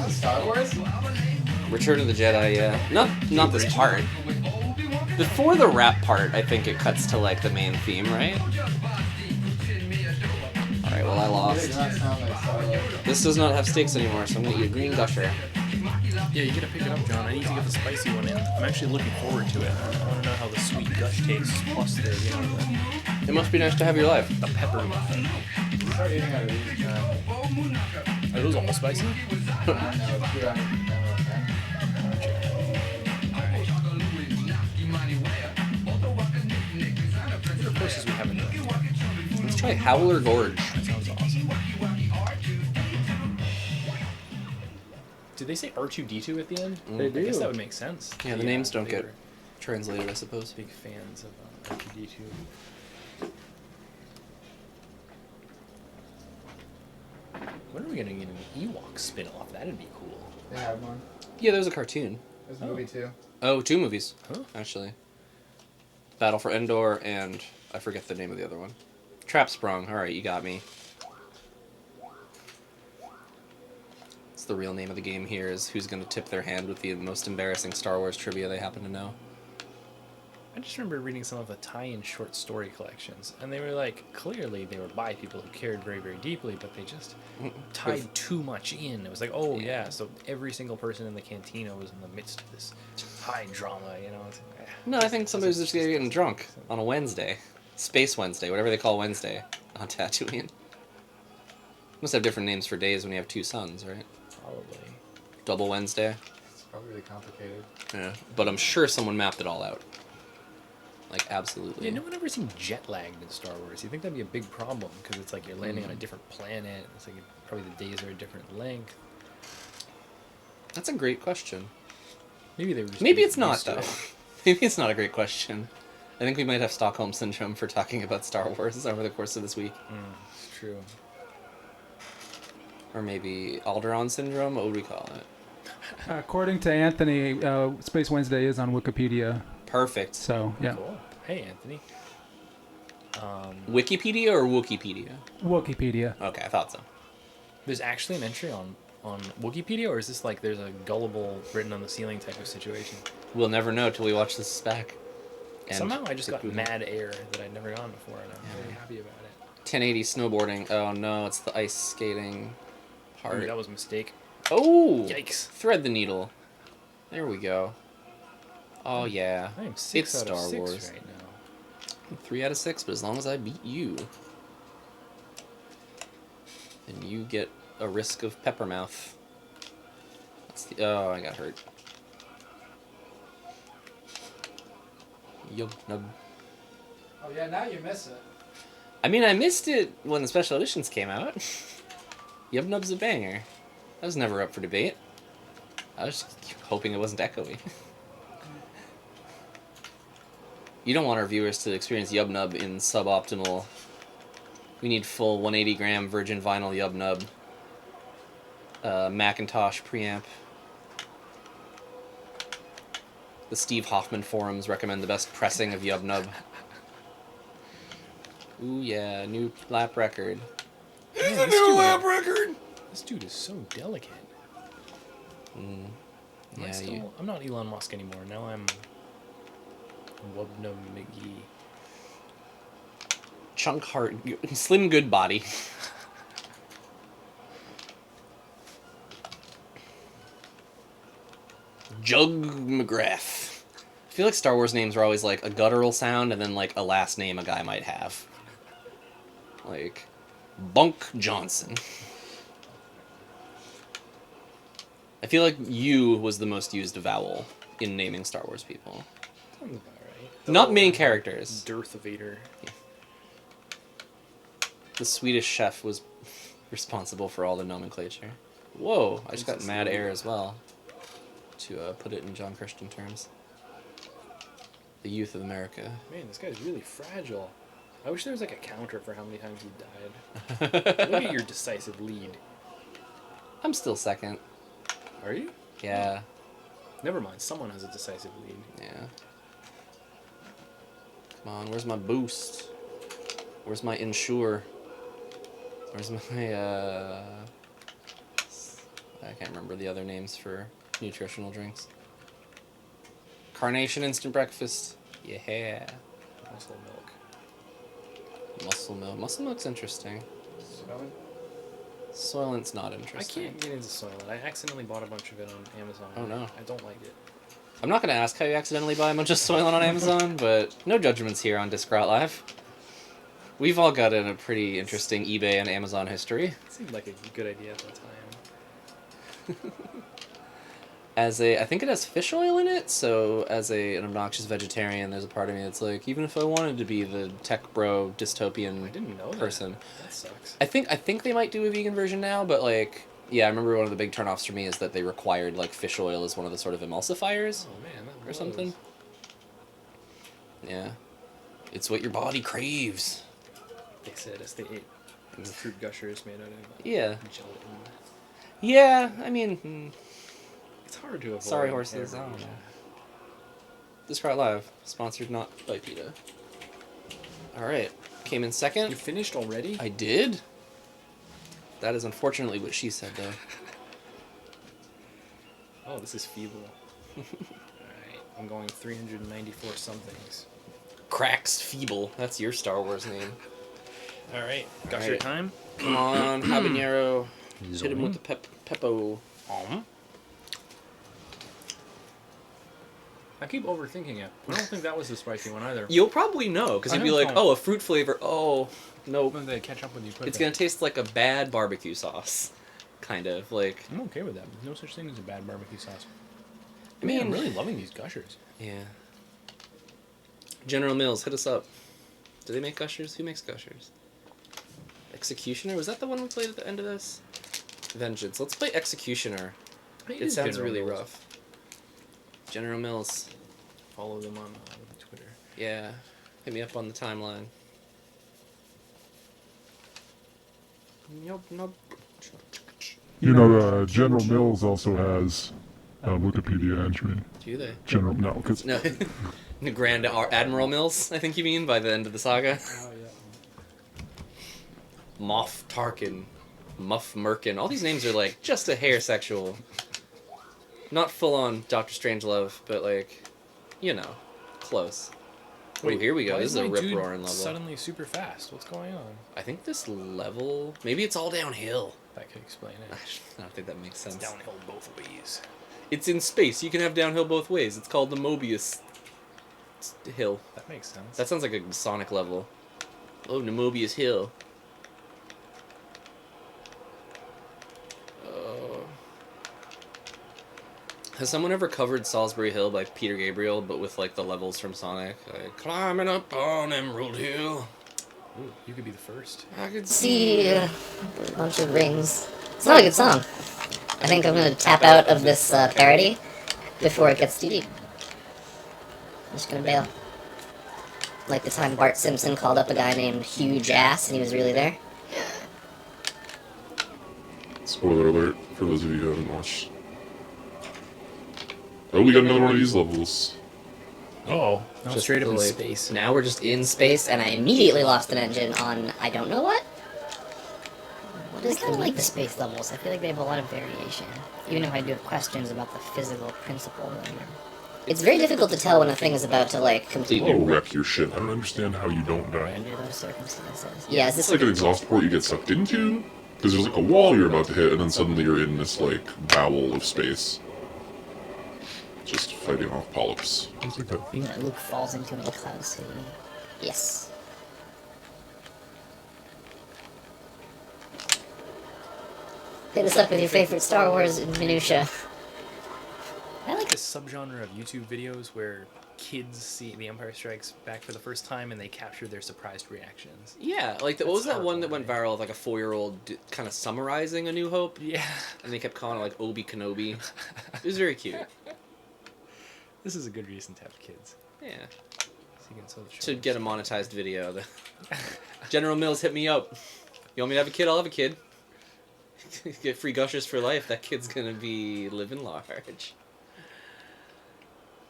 Star Wars? Return of the Jedi, yeah. Not this part. Before the rap part, I think it cuts to like the main theme, right? Alright, well I It lost. does not sound like Star Wars. This does not have stakes anymore, so I'm gonna eat a green gusher. Yeah, you gotta pick it up, John. I need to get the spicy one in. I'm actually looking forward to it. I want to know how the sweet gush tastes, plus the, you know, It must be nice to have your life. the pepper. Start eating out of these. Are those all spicy? No, it's 2 out of 10. What are places we haven't done? Let's try Howler Gorge. That sounds awesome. Did they say R2D2 at the end? They I guess do. that would make sense. Yeah, the names don't they get were translated, I suppose. big fans of R2D2. When are we gonna get an Ewok spin-off? That'd be cool. They have one. Yeah, there's a cartoon. There's a movie too. Oh, 2 movies, Huh? actually. Battle for Endor and I forget the name of the other one. Trap Sprung. All right, you got me. It's the real name of the game here is who's going to tip their hand with the most embarrassing Star Wars trivia they happen to know. I just remember reading some of the tie-in short story collections, and they were like, clearly they were by people who cared very, very deeply, but they just tied too much in. It was like, oh yeah, so every single person in the cantina was in the midst of this high drama, you know? It's like, No, I think somebody's just getting drunk on a Wednesday. Space Wednesday, whatever they call Wednesday on Tatooine. Must have different names for days when you have 2 suns, right? probably. Double Wednesday. It's probably really complicated. Yeah, but I'm sure someone mapped it all out. Like, absolutely. Yeah, no one ever seemed jet lagged in Star Wars. You think that'd be a big problem because it's like you're landing on a different planet. It's like probably the days are a different length. That's a great question. Maybe they were just Maybe used it's not, to though. it. Maybe it's not a great question. I think we might have Stockholm Syndrome for talking about Star Wars over the course of this week. It's true. Or maybe Alderaan Syndrome? What would we call it? According to Anthony, Space Wednesday is on Wikipedia. Perfect. So, yeah. Cool. Hey, Anthony. Wikipedia or Wikipedia? Wikipedia. Okay, I thought so. There's actually an entry on Wikipedia, or is this like there's a gullible written on the ceiling type of situation? We'll never know till we watch this back. And Somehow I just got Wikipedia. mad air that I'd never gotten before, and I'm really happy about it. 1080 snowboarding. Oh no, it's the ice skating part. Ooh, that was a mistake. Oh! Yikes. Thread the needle. There we go. Oh yeah. I am 6 It's out of Star 6 Wars. right now. 3 out of 6, but as long as I beat you, then you get a risk of Peppermouth. That's the. Oh, I got hurt. Yo, nub. Oh yeah, now you miss it. I mean, I missed it when the special editions came out. Yub Nub's a banger. That was never up for debate. I was just hoping it wasn't echoey. You don't want our viewers to experience Yub Nub in suboptimal. We need full 180 gram virgin vinyl Yub Nub. Macintosh preamp. The Steve Hoffman forums recommend the best pressing of Yub Nub. Ooh yeah, new lap record. It's a new lap record! This dude is so delicate. Yeah, I'm not Elon Musk anymore. Now I'm Wubnum McGee. Chunk heart, slim good body. Jug McGrath. I feel like Star Wars names are always like a guttural sound and then like a last name a guy might have. Like Bunk Johnson. I feel like you was the most used vowel in naming Star Wars people. Sounds about right. Not main characters. Darth Vader. The Swedish chef was responsible for all the nomenclature. Whoa, I just got mad air as well. To put it in John Christian terms. The youth of America. Man, this guy's really fragile. I wish there was like a counter for how many times he died. Look at your decisive lead. I'm still second. Are you? Yeah. Never mind. Someone has a decisive lead. Yeah. Come on, where's my boost? Where's my insure? Where's my, I can't remember the other names for nutritional drinks. Carnation Instant Breakfast. Yeah. Muscle milk. Muscle milk. Muscle milk's interesting. Soylent? Soylent's not I interesting. can't get into Soylent. I accidentally bought a bunch of it on Amazon. Oh, no. I don't like it. I'm not going to ask how you accidentally buy a bunch of Soylent on Amazon, but no judgments here on Discrot Live. We've all got in a pretty interesting eBay and Amazon history. It seemed like a good idea at the time. I think it has fish oil in it, so as an obnoxious vegetarian, there's a part of me that's like, even if I wanted to be the tech bro dystopian I didn't know person. That sucks. I think they might do a vegan version now, but like, yeah, I remember one of the big turnoffs for me is that they required like fish oil as one of the sort of emulsifiers Oh man, that or was. something. Yeah. It's what your body craves. They said as they ate fruit gushers made out of Yeah. gelatin. Yeah, I mean, It's hard to avoid. sorry horses. every- I don't know. Discrot Live, sponsored not by PETA. Alright, came in second. You finished already? I did? That is unfortunately what she said, though. Oh, this is feeble. Alright, I'm going 394 somethings. Crax Feeble. That's your Star Wars name. Alright, got Alright. your time? Come on, habanero. Hit him with the peppo. I keep overthinking it. I don't think that was the spicy one either. You'll probably know, because I you'd be know. like, oh, a fruit flavor. Oh, nope. When they catch up with you quicker. It's going to taste like a bad barbecue sauce. Kind of. Like, I'm okay with that. There's no such thing as a bad barbecue sauce. I Man, mean, I'm really loving these gushers. yeah. General Mills, hit us up. Do they make Gushers? Who makes Gushers? Executioner? Was that the one we played at the end of this? Vengeance. Let's play Executioner. It sounds General really Mills. rough. General Mills. Follow them on Twitter. Yeah. Hit me up on the timeline. Nope. You know, General Mills also has a Wikipedia entry. Do they? General, no, because No. Grand Admiral Mills, I think you mean, by the end of the saga. Oh, yeah. Moff Tarkin. Muff Merkin. All these names are like just a hair sexual. Not full on Doctor Strangelove, but like, you know, close. Wait, here we go. Why This is a my rip dude roaring level. Suddenly super fast. What's going on? I think this level, maybe it's all downhill. That could explain it. I don't think that makes sense. It's downhill both ways. It's in space. You can have downhill both ways. It's called the Mobius Hill. That makes sense. That sounds like a Sonic level. Oh, the Mobius Hill. Has someone ever covered Salisbury Hill by Peter Gabriel, but with like the levels from Sonic? Like, climbing up on Emerald Hill. Ooh, you could be the first. I could See a bunch of rings. It's not a good song. I think I'm gonna tap out of this parody before it gets too deep. I'm just gonna bail. Like the time Bart Simpson called up a guy named Huge Ass and he was really there. spoiler alert for those of you who haven't watched. Oh, we got another one of these levels. Oh, Just straight up in like- space. Now we're just in Space, and I immediately lost an engine on I don't know what. I kind of like the space levels. I feel like they have a lot of variation. Even if I do have questions about the physical principle. It's very difficult to tell when a thing is about to like completely Oh, wreck your shit. I don't understand how you don't die. under those circumstances. Yeah, is It's this like an exhaust port you get sucked into, because there's like a wall you're about to hit, and then suddenly you're in this like bowel of space. Just fighting off polyps. Things like that. you know, Luke falls into a cloud city? Yes. Hit us up with your favorite Star Wars minutia. I like this subgenre of YouTube videos where kids see The Empire Strikes Back for the first time and they capture their surprised reactions. Yeah, like what was That's that one that went heartwarming. viral of like a 4-year-old kind of summarizing A New Hope, Yeah. and they kept calling it like Obi Kenobi. It was very cute. This is a good reason to have kids. Yeah. So you can sell the To shows. get a monetized video. General Mills, hit me up. You want me to have a kid? I'll have a kid. Get free gushers for life. That kid's gonna be living large.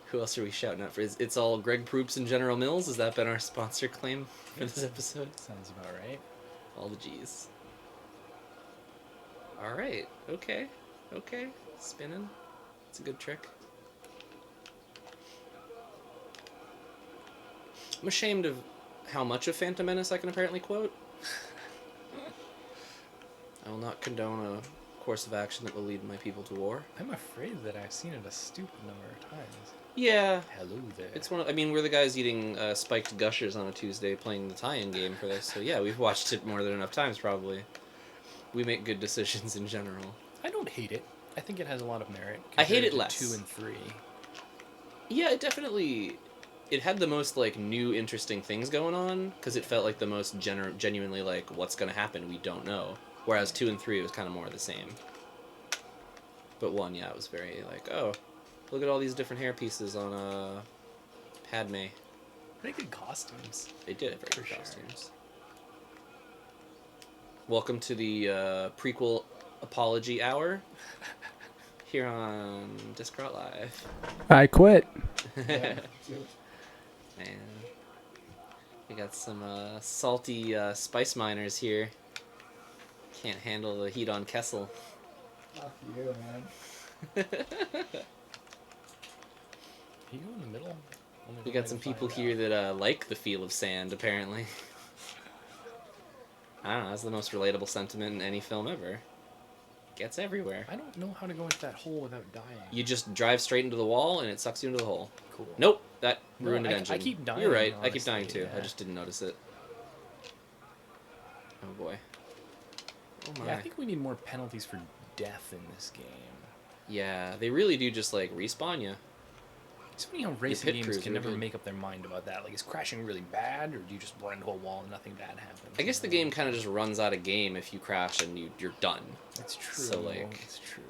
Who else are we shouting out for? It's all Greg Proops and General Mills. Has that been our sponsor claim for this episode? Sounds about right. All the G's. Alright. Okay. Okay. Spinning. It's a good trick. I'm ashamed of how much of Phantom Menace I can apparently quote. I will not condone a course of action that will lead my people to war. I'm afraid that I've seen it a stupid number of times. Yeah. Hello there. It's one of, I mean, we're the guys eating spiked gushers on a Tuesday playing the tie-in game for this, so yeah, we've watched it more than enough times, probably. We make good decisions in general. I don't hate it. I think it has a lot of merit. I hate compared it to less. 2 and 3. Yeah, it definitely... It had the most, like, new, interesting things going on, because it felt like the most genuinely, like, what's going to happen, we don't know. Whereas 2 and 3, it was kind of more of the same. But 1, yeah, it was very, like, oh, look at all these different hair pieces on, Padme. Pretty good costumes. They did have very For good sure. costumes. Welcome to the prequel apology hour here on Discrot Live. I quit. Man, we got some salty spice miners here. Can't handle the heat on Kessel. Fuck you, man. Can you go in the middle? Only We one got way some to find people out. here that like the feel of sand, apparently. I don't know, that's the most relatable sentiment in any film ever. Gets everywhere. I don't know how to go into that hole without dying. You just drive straight into the wall and it sucks you into the hole. Cool. Nope, that No, ruined an I engine. keep dying, You're right, I keep dying honestly, too. I yeah. just didn't notice it. Oh boy. Oh my. Yeah, I think we need more penalties for death in this game. Yeah, they really do just like respawn you. It's funny how racing pit games crews can are never good. make up their mind about that. Like, is crashing really bad, or do you just run into a wall and nothing bad happens? I guess the game kind of just runs out of game if you crash and you're done. It's true. So, like- it's true.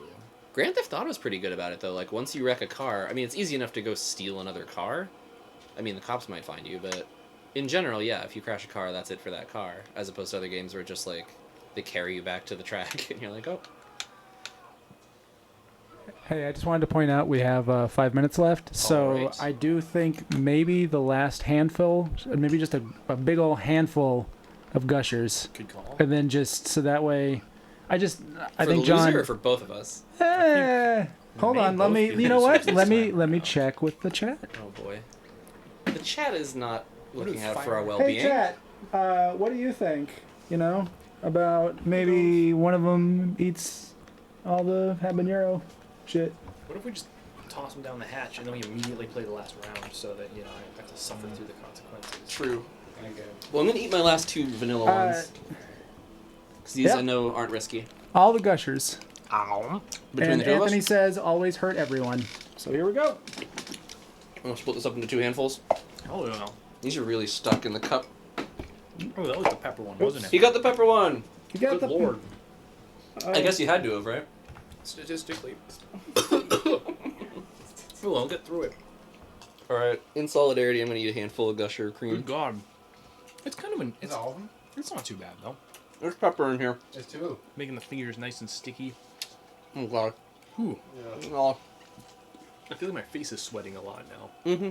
Grand Theft Auto is pretty good about it, though. Like, once you wreck a car, I mean, it's easy enough to go steal another car. I mean, the cops might find you, but in general, yeah, if you crash a car, that's it for that car. As opposed to other games where just, like, they carry you back to the track, and you're like, oh. Hey, I just wanted to point out we have 5 minutes left, so Alright. I do think maybe the last handful, maybe just a big old handful of gushers, Good call. and then just so that way, I For think the John. loser or for both of us? Hold may on, let both me. be You know what? losers Let this me time let me around. check with the chat. Oh, boy. The chat is not looking if out for fire- our well-being. Hey chat, what do you think? You know, about maybe one of them eats all the habanero shit. What if we just toss them down the hatch and then we immediately play the last round so that, you know, I have to suffer through the consequences? True. Okay. Well, I'm going to eat my last 2 vanilla ones. Because these yep. I know aren't risky. All the gushers. Between And the two of Anthony us, says always hurt everyone. So here we go. I'm going to split this up into 2 handfuls. Oh, no. These are really stuck in the cup. Oh, that was the pepper one, wasn't it? You got the pepper one. You got Good the lord. I guess you had to have, right? Statistically. Oh, I'll get through it. All right. In solidarity, I'm going to eat a handful of Gusher cream. Good God. It's kind of an... Is all of them? It's not too bad, though. There's pepper in here. There's 2. Making the fingers nice and sticky. Oh, God. Ooh. Yeah. Oh. I feel like my face is sweating a lot now. Mm-hmm.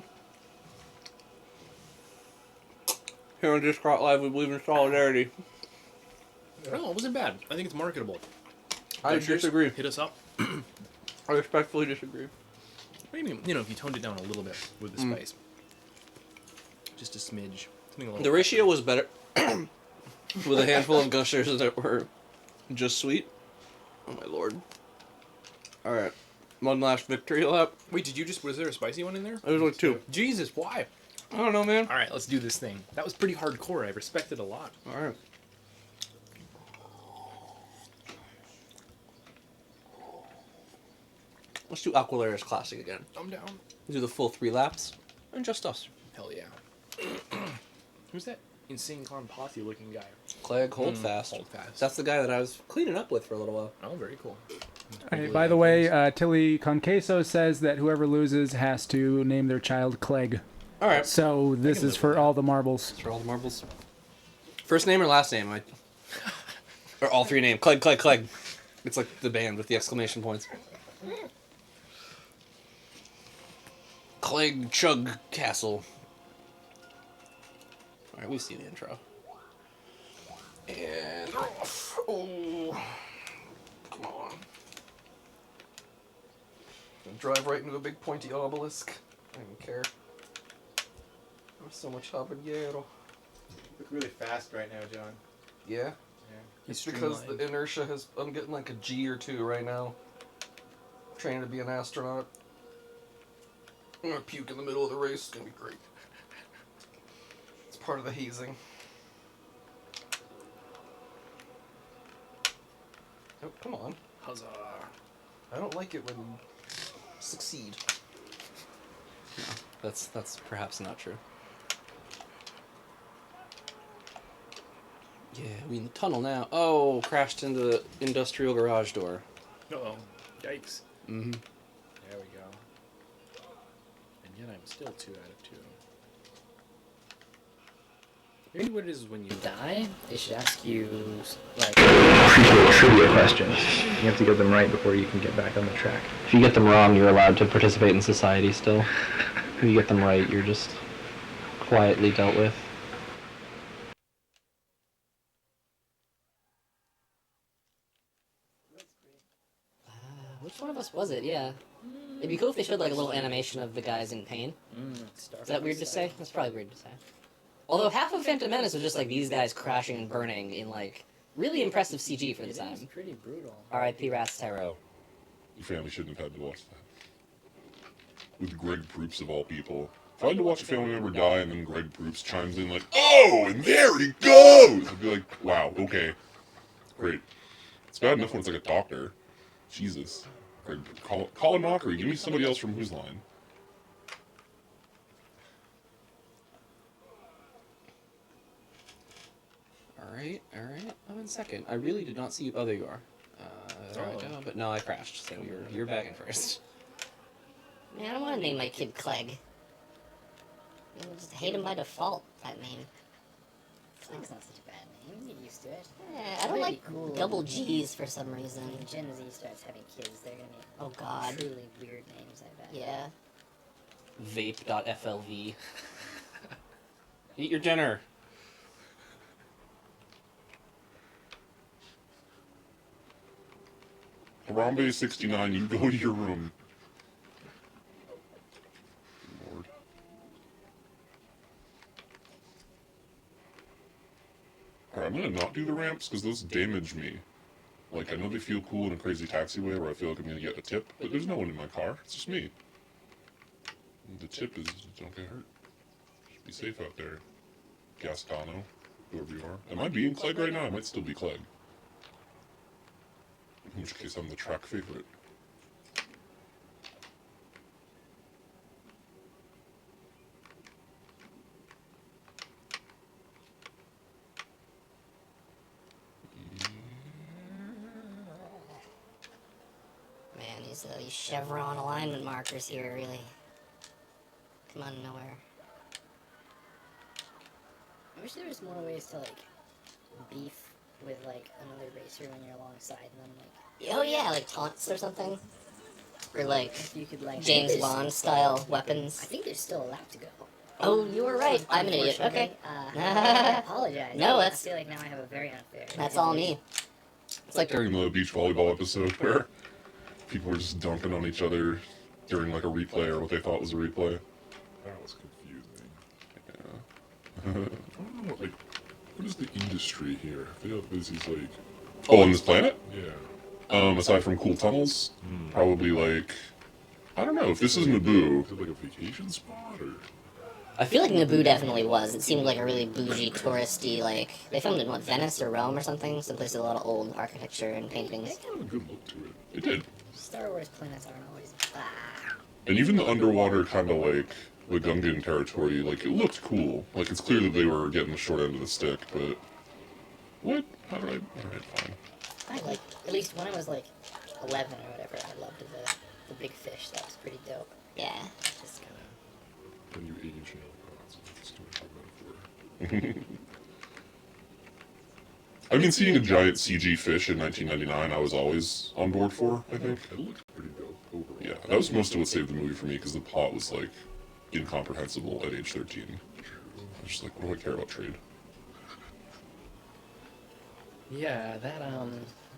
Here on Discord Live, we believe in solidarity. No, it wasn't bad. I think it's marketable. I Gushers, disagree. Hit us up. I respectfully disagree. Maybe, you know, if you toned it down a little bit with the spice. Just a smidge. Something a little The ratio was better with a handful of Gushers that were just sweet. Oh, my Lord. All right. One last victory lap. Wait, was there a spicy one in there? There was like 2. Jesus, why? I don't know, man. All right, let's do this thing. That was pretty hardcore. I respect it a lot. All right. Let's do Aquilera's Classic again. I'm down. Do the full 3 laps. And just us. Hell yeah. Who's that insane clown posse looking guy? Clegg, hold fast. Hold fast. That's the guy that I was cleaning up with for a little while. Oh, very cool. Hey, by the way, Tilly Conqueso says that whoever loses has to name their child Clegg. All right. So this can is live for with all the marbles. For all the marbles. First name or last name? Or all 3 names. Clegg, Clegg, Clegg. It's like the band with the exclamation points. Clegg Chug Castle. Alright, we've seen the intro. And they're off. Oh. Come on. Gonna drive right into a big pointy obelisk. I don't even care. There's so much habanero. Look really fast right now, John. Yeah? Yeah. It's because the inertia has... I'm getting like a G or 2 right now. Training to be an astronaut. I'm gonna puke in the middle of the race. It's gonna be great. It's part of the hazing. Oh, come on. Huzzah. I don't like it when you succeed. No, that's perhaps not true. Yeah, we in the tunnel now. Oh, crashed into the industrial garage door. Uh-oh. Yikes. Mm-hmm. There we go. And yet I'm still 2 out of 2. Maybe what it is when you Die? They should ask you, like... trivia questions. You have to get them right before you can get back on the track. If you get them wrong, you're allowed to participate in society still. If you get them right, you're just quietly dealt with. Which one of us was it? Yeah. It'd be cool if they showed like a little animation of the guys in pain. Is that weird to say? That's probably weird to say. Although half of Phantom Menace was just like these guys crashing and burning in like really impressive CG for the time. Pretty brutal. R.I.P. Rats Tarot. Your family shouldn't have had to watch that. With Greg Proops of all people. If I had to watch a family member die and then Greg Proops chimes in like, oh, and there he goes! I'd be like, wow, okay. Great. It's bad enough when it's like a doctor. Jesus. Greg, Colin Mockery, give me somebody else from Whose Line. Alright. I'm in second. I really did not see you. Oh, there you are. There I go. But no, I crashed, so you're back in first. Man, I don't want to name my kid Clegg. I just hate him by default, that name. Clegg's not such a bad name. Get used to it. Yeah, I don't like double G's for some reason. When Gen Z starts having kids, they're gonna be Oh god. truly weird names, I bet. Yeah. Vape.flv. Eat your dinner. Harambe 69, you go to your room. Lord. Alright, I'm gonna not do the ramps because those damage me. Like, I know they feel cool in a crazy taxiway where I feel like I'm gonna get a tip, but there's no one in my car. It's just me. And the tip is don't get hurt. Just be safe out there. Gascano, whoever you are. Am I being Clegg right now? I might still be Clegg. In which case, I'm the track favorite. Man, these chevron alignment markers here really come out of nowhere. I wish there was more ways to, like, beef with, like, another racer when you're alongside them, like... Oh yeah, like taunts or something? Or like If you could, like... James Bond style weapons. I think there's still a lap to go. Oh, you were right. I'm an idiot. Okay. I apologize. No, I that's- feel like now I have a very unfair... That's all me. It's like during the beach volleyball episode where people were just dunking on each other during like a replay or what they thought was a replay. That was confusing. Yeah. I don't know what is the industry here? I feel like this is like, Oh, on this planet? yeah. Aside from cool tunnels, probably like, I don't know, if this is Naboo, Is it like a vacation spot or? I feel like Naboo definitely was. It seemed like a really bougie, touristy, like... They filmed in, what, Venice or Rome or something? Someplace with a lot of old architecture and paintings. It had a good look to it. it did. Star Wars planets aren't always... And even the underwater kind of like, the Gungan territory, like, it looked cool. Like, it's clear that they were getting the short end of the stick, but... What? Alright, fine. I like... At least when I was, like, 11 or whatever, I loved the big fish. That was pretty dope. Yeah. Just kind of... When you age, you know, that's too much of a metaphor. I mean, seeing a giant CG fish in 1999, I was always on board for, I think. It looked pretty dope overall. Yeah, that was most of what saved the movie for me, because the plot was, like, incomprehensible at age 13. I was just like, what do I care about trade? Yeah, that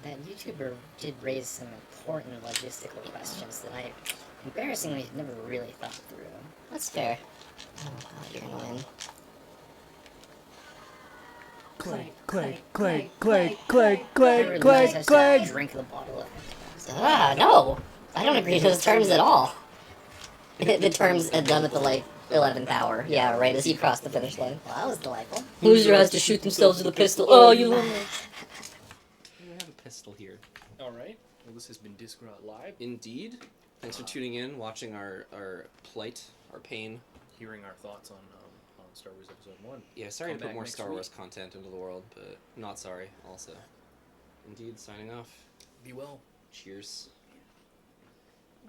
YouTuber did raise some important logistical questions that I embarrassingly never really thought through. That's fair. Oh god, you're annoying. Clegg, Clegg, Clegg, Clegg, Clegg, Everyone Clegg, has Clegg. to drink the bottle of Ah, no! I don't agree to those terms at all. The terms are done at the, like, 11th hour. Yeah, right as you cross the finish line. Well, that was delightful. Loser has to shoot themselves with a pistol. Oh, you love me. We have a pistol here. Alright, well this has been Discrot Live. Indeed. Thanks for tuning in, watching our plight, our pain. Hearing our thoughts on Star Wars Episode 1. Yeah, sorry Come to put back more next Star week. Wars content into the world, but not sorry also. Indeed, signing off. Be well. Cheers.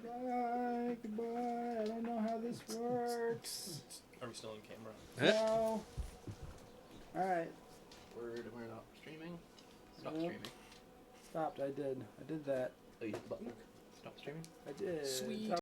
Goodbye, goodbye. I don't know how this works. Are we still on camera? No. Alright, We're not streaming. Stop Nope. streaming. stopped. I did that. Oh, you hit the button? Stop streaming? I did. Sweet.